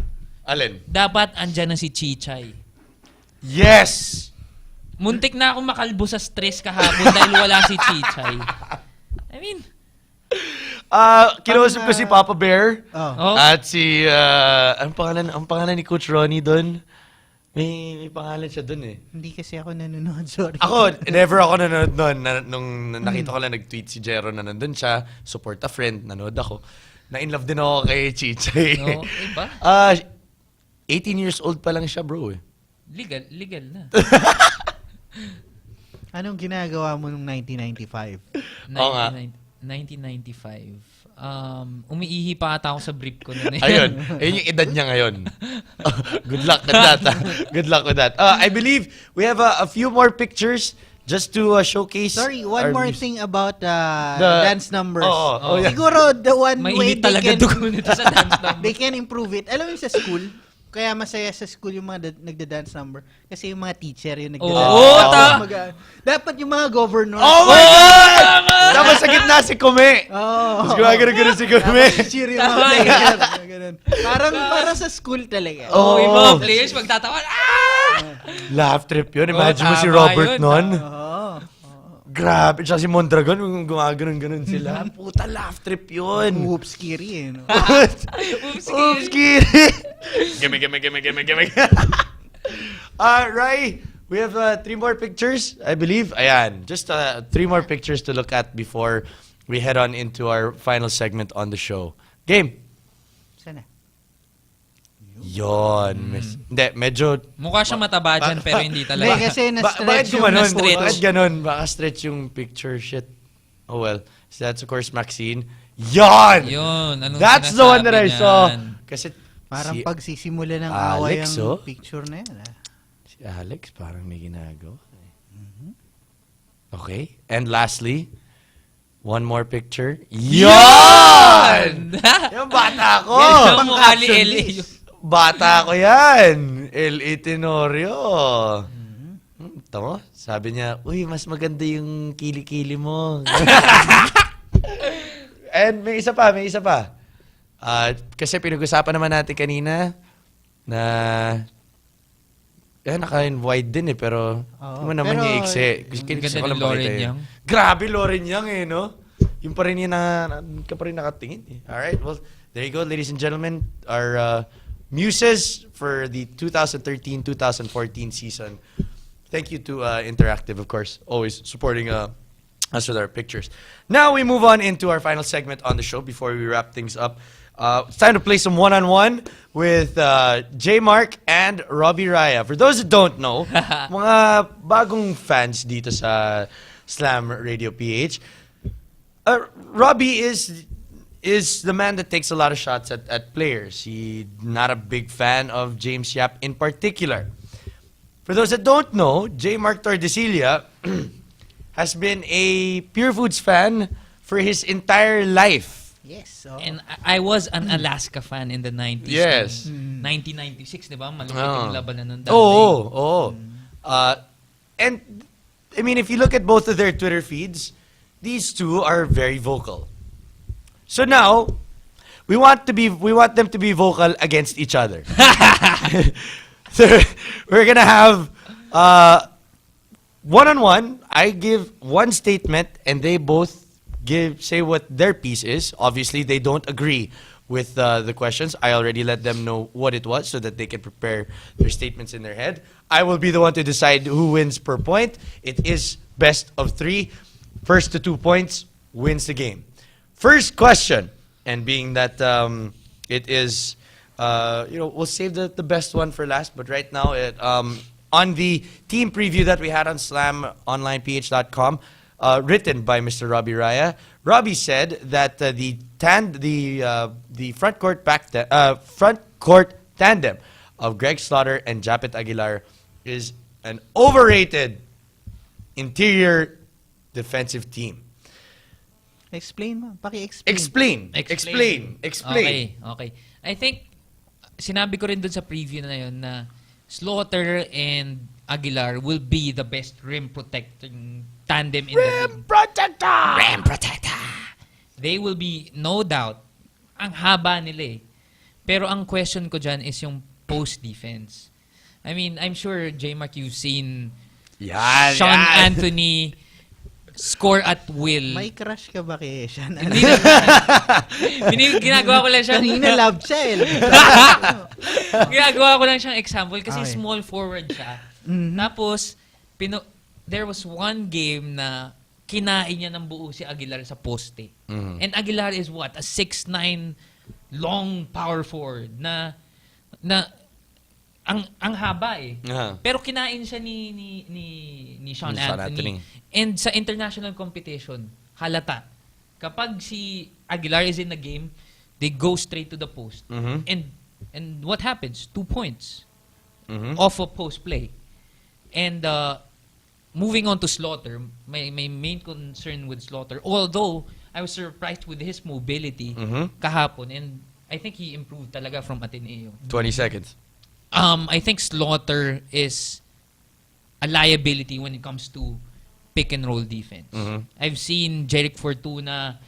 Alin? Dapat andyan na si Chichay. Yes! Muntik na akong makalbo sa stress kahapon dahil wala si Chichay. I mean, Kinausap ko si Papa Bear. oh, At si, ang pangalan ni Coach Ronnie doon. May pangalan siya doon eh. Hindi kasi ako nanonood, sorry. Ako, never ako nanonood noon. Nung nakita ko lang nag-tweet si Jero na nandun siya, support a friend, nanood ako. Na-in-love din ako kay Chichay. no, iba? 18 years old pa lang siya, bro eh. Legal na. Anong ginagawa mo nung 1995? Oo nga. 1995. Umiihi pa ata ako sa brief ko noon. Ayun yung edad niya ngayon. Good luck with that. Good luck with that. I believe we have a few more pictures just to showcase. Sorry, one our more views. thing about The- dance numbers. Yeah. Siguro the one way Mainit talaga dugo nito sa dance number. they can improve it. Alam mo yung sa school, kaya masaya sa school yung mga nagda-dance number. Kasi yung mga teacher yung Oo, dapat yung mga governor. Oh my God! Tapos sa gitna si Kume. Tapos gumagano-gano si Kume. Cheer yung mga player. Ganun. Parang sa school talaga. Yung mga players magtatawa. Laugh trip yun. Imagine mo si tama Robert yun, nun. Ah. Grabe. Tsaka si Mondragon, gumaganon-ganon sila. Puta, laugh trip yun. Oops, Kiri. No? Oops, Kiri. Gimme. Rai, we have 3 more pictures, I believe. Ayan, just 3 more pictures to look at before we head on into our final segment on the show. Game. Sana. Yon. Hindi, medyo... Mukha siyang mataba dyan, pero hindi talaga. Hindi, kasi Bakit na-stretch yung gumanon? na-stretch. Bakit ganon? Baka stretch yung picture. Shit. Oh well. So that's of course Maxine. Yon! Yun. Anong That's the one that I sinasabi saw. niyan? Kasi Parang si pagsisimula ng away Alex, ang picture na yan. Si Alex parang may ginagawa. Okay. And lastly, one more picture. Yon! Yung bata ko! Yan ang mukha ni L.A. Bata ko yan. L.A. Tenorio. Tama? Sabi niya, uy, mas maganda yung kili-kili mo. And may isa pa. Kasi pinag-usapan naman natin kanina na naka-wide din pero hindi mo naman pero, niya iksi. ganda ni Lauren Yang. Grabe, Lauren Yang no? Yung pa rin ka pa rin nakatingin eh. Alright, well, there you go, ladies and gentlemen. Our muses for the 2013-2014 season. Thank you to Interactive, of course, always supporting us with our pictures. Now we move on into our final segment on the show before we wrap things up. It's time to play some one-on-one with J. Mark and Robbie Raya. For those that don't know, mga bagong fans dito sa Slam Radio PH, Robbie is the man that takes a lot of shots at players. He's not a big fan of James Yap in particular. For those that don't know, J. Mark Tordesillas has been a Pure Foods fan for his entire life. Yes. And I was an Alaska fan in the 90s. Yes. 1996, di ba? Malupit yung labanan nun. Oo. And, I mean, if you look at both of their Twitter feeds, these two are very vocal. So now, we want them to be vocal against each other. So we're gonna have one-on-one. I give one statement, and they both say what their piece is. Obviously, they don't agree with the questions. I already let them know what it was so that they can prepare their statements in their head. I will be the one to decide who wins per point. It is best of 3. First to 2 points wins the game. First question, and being that it is, we'll save the best one for last, but right now, on the team preview that we had on slamonlineph.com, written by Mr. Robbie Raya, Robbie said that the front court tandem of Greg Slaughter and Japet Aguilar is an overrated interior defensive team. Explain mo. Explain. Okay. I think, sinabi ko rin dun sa preview na yun na Slaughter and Aguilar will be the best rim protecting tandem in the league. Rim protector! They will be, no doubt, ang haba nila eh. Pero ang question ko dyan is yung post defense. I mean, I'm sure, J-Mark, you've seen Sean Anthony score at will. May crush ka ba kay Sean? Hindi naman. Ginagawa ko lang siya. Kanina love siya eh. Ginagawa ko lang siyang example kasi small forward siya. Tapos, there was one game na kinain niya ng buo si Aguilar sa poste. And Aguilar is what? A 6'9" long power forward na ang haba eh. Pero kinain siya ni Sean Anthony. And sa international competition, halata. Kapag si Aguilar is in the game, they go straight to the post. And what happens? 2 points off of post play. And moving on to Slaughter, my main concern with Slaughter, although I was surprised with his mobility kahapon, and I think he improved talaga from Ateneo. 20 seconds. I think Slaughter is a liability when it comes to pick and roll defense. I've seen Jerick Fortuna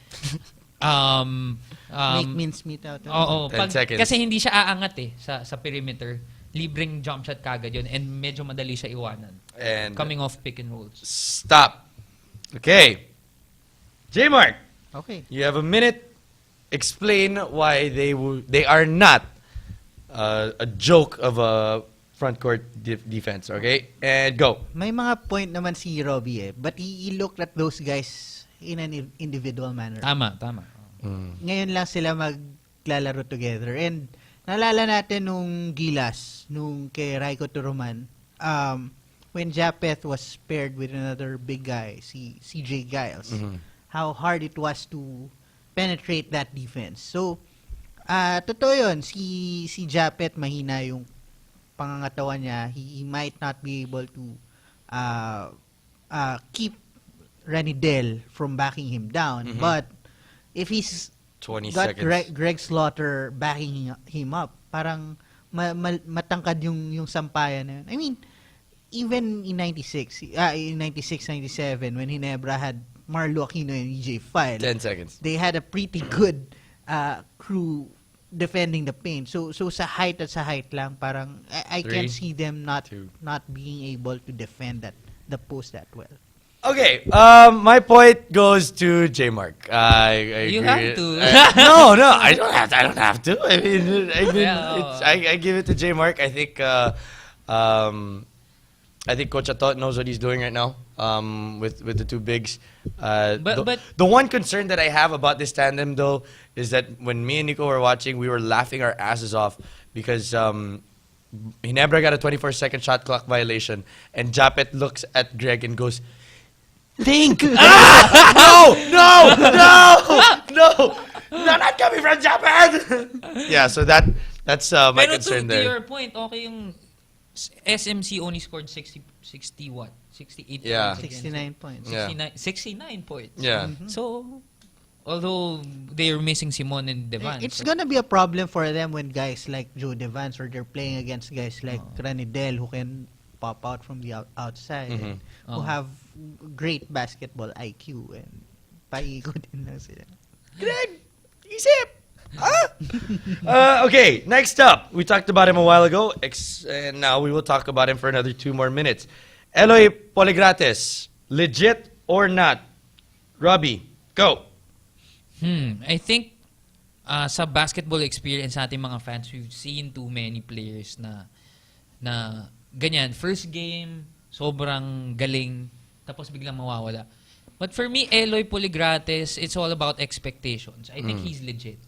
Make mincemeat out of it. oo, 10 seconds. kasi hindi siya aangat sa perimeter. Libreng jump shot kagad yun and medyo madali siya iwanan. And Coming off pick and rolls. stop. Okay. J-Mark, Okay. you have a minute. Explain why they are not a joke of a front court defense, okay? And go. May mga point naman si Robbie but he looked at those guys in an individual manner. Tama. Ngayon lang sila maglalaro together. And naalala natin nung Gilas, nung kay Raiko Turuman, when Japeth was paired with another big guy, si CJ Giles, how hard it was to penetrate that defense. So, totoo yun, si Japeth mahina yung pangangatawan niya. He might not be able to keep Ranidel from backing him down. But if he's 20 got seconds. Greg Slaughter backing him up, parang matangkad yung sampayan na yun. I mean, even in 96, 97, when Ginebra had Marlo Aquino and EJ File, 10 seconds. they had a pretty good crew defending the paint. So sa height lang, parang I can see them not being able to defend the post that well. Okay, my point goes to J-Mark. I You agree. have to. No, I don't have to. I don't have to. I mean, Yeah, I give it to J-Mark. I think Coach Atot knows what he's doing right now. With the two bigs. But the one concern that I have about this tandem though is that when me and Nico were watching, we were laughing our asses off because Ginebra got a 24-second shot clock violation, and Japeth looks at Greg and goes, "Think." No, not coming from Japeth. Yeah, so that's my Pero concern to there. your point, okay yung SMC only scored 60 what? 68 Yeah. points. 69 points. Yeah. 69 points. Yeah. So, although they're missing Simon and Devan. It's gonna be a problem for them when guys like Joe Devans or they're playing against guys like Ranidel who can pop out from the outside and who have great basketball IQ and paikot din lang sila. Greg, isip. Okay, next up. We talked about him a while ago, and now we will talk about him for another 2 more minutes. Eloy Poligrates, legit or not? Robbie, go. I think sa basketball experience natin mga fans, we've seen too many players na ganyan. First game, sobrang galing, tapos biglang mawawala. But for me, Eloy Poligrates, it's all about expectations. I think he's legit.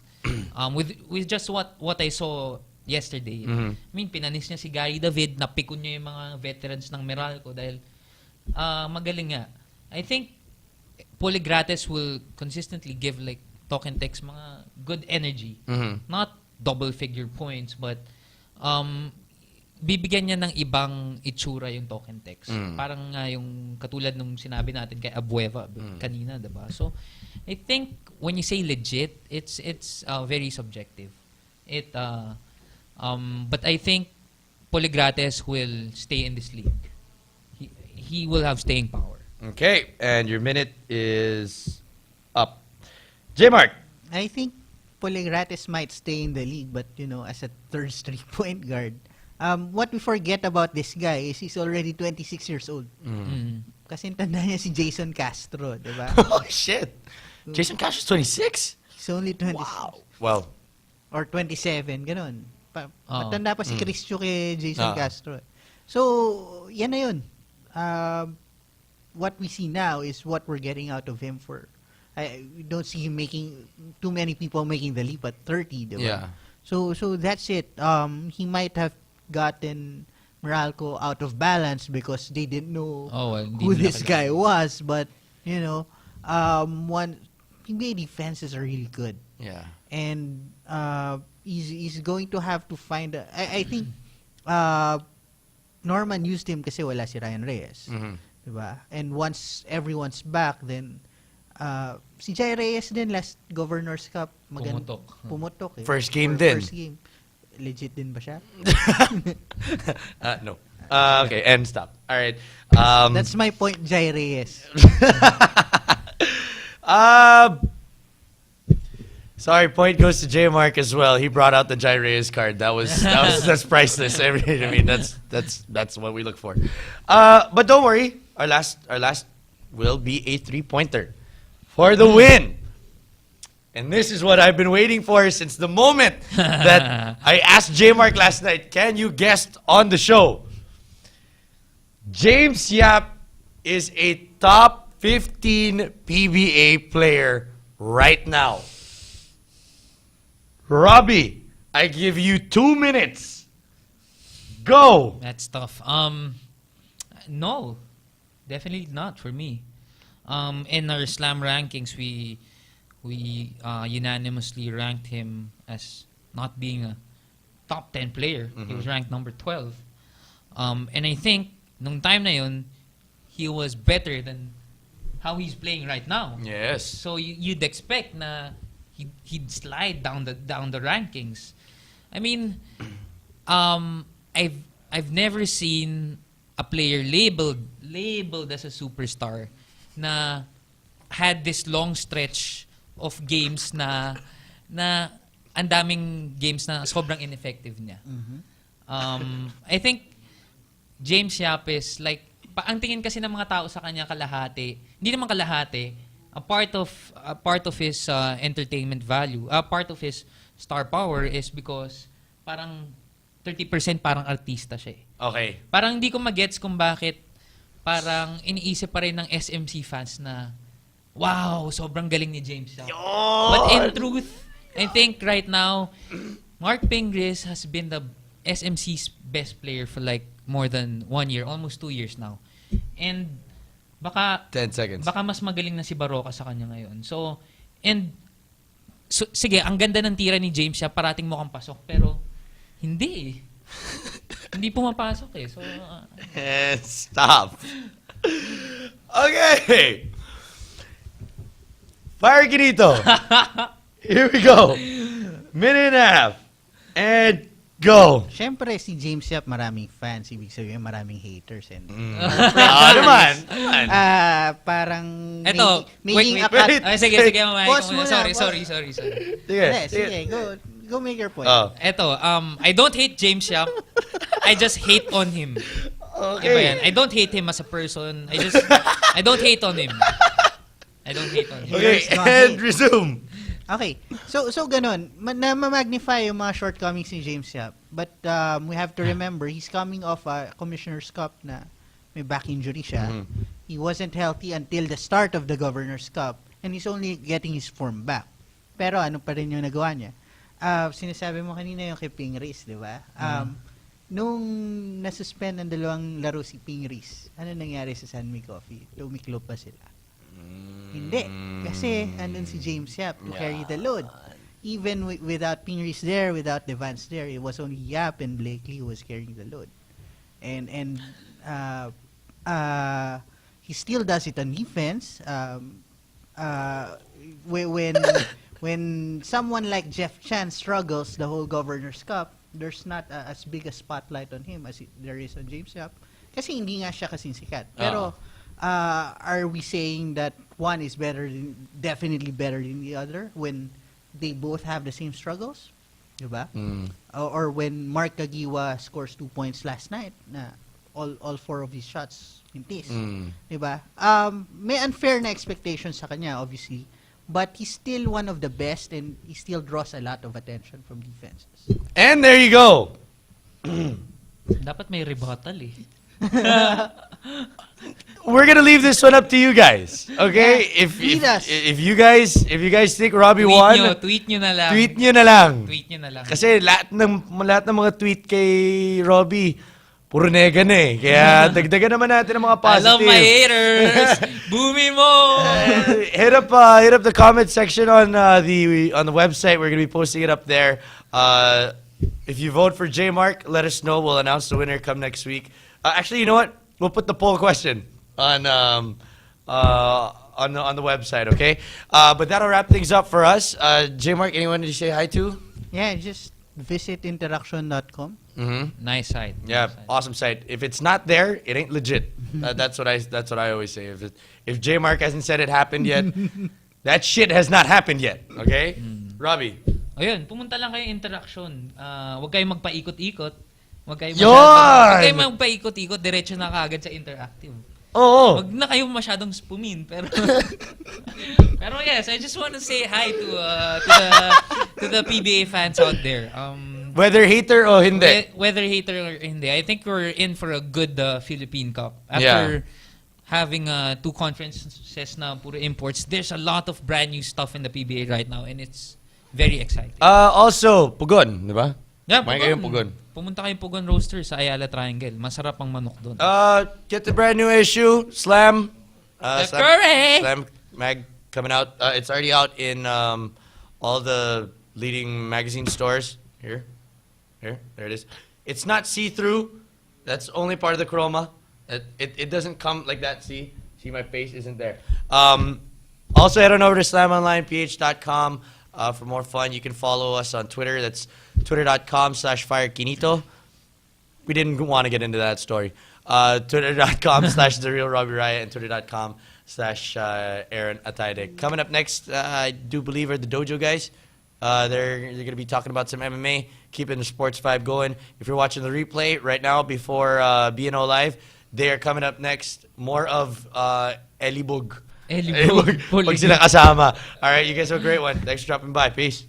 With just what I saw yesterday. I mean, pinanis niya si Gary David, napikon niya yung mga veterans ng Meralco dahil magaling nga. I think Poligrates will consistently give like talk and text mga good energy. Not double-figure points, but bibigyan niya ng ibang itsura yung talk and text. Parang nga yung katulad nung sinabi natin kay Abueva kanina, diba? So, I think when you say legit, it's very subjective. But I think Poligrates will stay in this league. He will have staying power. Okay, and your minute is up. J-Mark. I think Poligrates might stay in the league, but as a third string point guard, what we forget about this guy is he's already 26 years old. Kasi tanda niya si Jason Castro, di ba? Oh, shit. Jason Castro's 26? He's only 26. Wow. Well, Or 27, ganun. Matanda pa si Cristio kay Jason Castro. So, yan na yun. What we see now is what we're getting out of him for. We don't see him making too many people making the leap at 30, di ba? yeah. So that's it. He might have gotten Meralco out of balance because they didn't know who this guy was. But, PBA defenses are really good. Yeah. And he's going to have to find... I think Norman used him kasi wala si Ryan Reyes. Diba? And once everyone's back, then si Jai Reyes din last Governor's Cup. Pumutok. Pumutok eh. First game Or din. First game. legit din ba siya? No. Okay, and stop. All right. That's my point, Jai Reyes. Sorry, point goes to J Mark as well. He brought out the Jai Reyes card. That's priceless. I mean, that's what we look for. But don't worry, our last will be a 3-pointer for the win. And this is what I've been waiting for since the moment that I asked J Mark last night, can you guest on the show? James Yap is a top 15 PBA player right now. Robbie, I give you 2 minutes. Go. That's tough. No, definitely not for me. In our slam rankings, we unanimously ranked him as not being a top 10 player. He was ranked number 12. And I think nung time na yun, he was better than how he's playing right now. Yes. So you'd expect na he'd slide down the rankings. I mean, I've never seen a player labeled as a superstar na had this long stretch of games na ang daming games na sobrang ineffective niya. I think James Yap is like, ang tingin kasi ng mga tao sa kanya kalahati, hindi naman kalahati, a part of his entertainment value, a part of his star power is because parang 30% parang artista siya eh. Okay. Parang hindi ko magets kung bakit parang iniisip pa rin ng SMC fans na wow, sobrang galing ni James Yap. But in truth, I think right now, Mark Pingris has been the SMC's best player for like more than 1 year, almost 2 years now. And baka 10 seconds. Baka mas magaling na si Baroka sa kanya ngayon. So sige, ang ganda ng tira ni James Yap, parating mo kang pasok, pero hindi eh. Hindi pumapasok eh. So And stop. Okay. Fire Ganito. Here we go. Minute and a half. And go. Siyempre, si James Yap, maraming fans. Ibig sabihin, maraming haters. And Naman. parang eto, making wait. sige, mamaya. Pause muna, Sorry. Sige, go make your point. Eto, I don't hate James Yap. I just hate on him. Okay. Iba yan. I don't hate him as a person. I don't hate on him. I don't hate on him. Okay, and resume. Okay. So ganun. Na-magnify yung mga shortcomings ni James Yap. But we have to remember, he's coming off a Commissioner's Cup na may back injury siya. He wasn't healthy until the start of the Governor's Cup. And he's only getting his form back. Pero ano pa rin yung nagawa niya? Sinasabi mo kanina yung kay Pingris, di ba? Nung nasuspend ang 2 laro si Pingris, ano nangyari sa San Miguel Coffee? Tumiklo pa sila. Hindi. Kasi andun si James Yap to carry the load. Even without Pingris there, without Devance there, it was only Yap and Blakely who was carrying the load. And he still does it on defense. When someone like Jeff Chan struggles the whole Governor's Cup, there's not as big a spotlight on him as there is on James Yap. Kasi hindi nga siya kasing sikat. Pero are we saying that one is definitely better than the other when they both have the same struggles? Diba? Or when Mark Kagiwa scores 2 points last night, na all 4 of his shots mintis. Diba? May unfair na expectations sa kanya, obviously. But he's still one of the best and he still draws a lot of attention from defenses. And there you go. Dapat may rebuttal eh. We're gonna leave this one up to you guys. Okay? Yeah, If you guys think Robbie won, Tweet nyo na lang. tweet nyo na lang. Tweet nyo na lang. Kasi lahat ng mga tweet kay Robbie, puro nega na eh. Kaya dagdagan naman natin ng mga I positive. love my haters. Boomy mo. Hit up the comment section on the website. We're gonna be posting it up there. If you vote for J Mark, let us know. We'll announce the winner come next week. Actually, you know what? We'll put the poll question on the website. Okay. But that'll wrap things up for us. J Mark, anyone to say hi to? Yeah, just Visit interaction.com. Nice site. Yeah, Nice site. awesome site. If it's not there, it ain't legit. That's what I always say. If J Mark hasn't said it happened yet, that shit has not happened yet. Okay, Robbie. Ayun, pumunta lang kayo Interaction. Huwag kayong magpaikot-ikot. Huwag kayong magpaikot-ikot. Diretso na kaagad sa interactive. Oo. Wag na kayo masyadong spumin, pero pero yes, I just want to say hi to the PBA fans out there. Whether hater or hindi. Whether hater or hindi, I think we're in for a good Philippine Cup. After having 2 conferences na puro imports, there's a lot of brand new stuff in the PBA right now, and it's very exciting. Also, Pugon, di ba? Yeah, May kayong Pugon. Pumunta kayong Pugon Roaster sa Ayala Triangle. Masarap ang manok doon. Get the brand new issue, Slam. Slam mag coming out. It's already out in all the leading magazine stores. Here, there it is. It's not see-through. That's only part of the chroma. It doesn't come like that. See my face isn't there. Also head on over to slamonlineph.com for more fun. You can follow us on Twitter. That's twitter.com/firequinito. We didn't want to get into that story. Twitter.com/TheRealRobbieRaya and Twitter.com/Aaron Ataide. Coming up next, I do believe are the Dojo guys. They're going to be talking about some MMA, keeping the sports vibe going. If you're watching the replay right now before BNO Live, they are coming up next. More of Elibog. Elibog. Pag sila kasama. All right, you guys have a great one. Thanks for dropping by. Peace.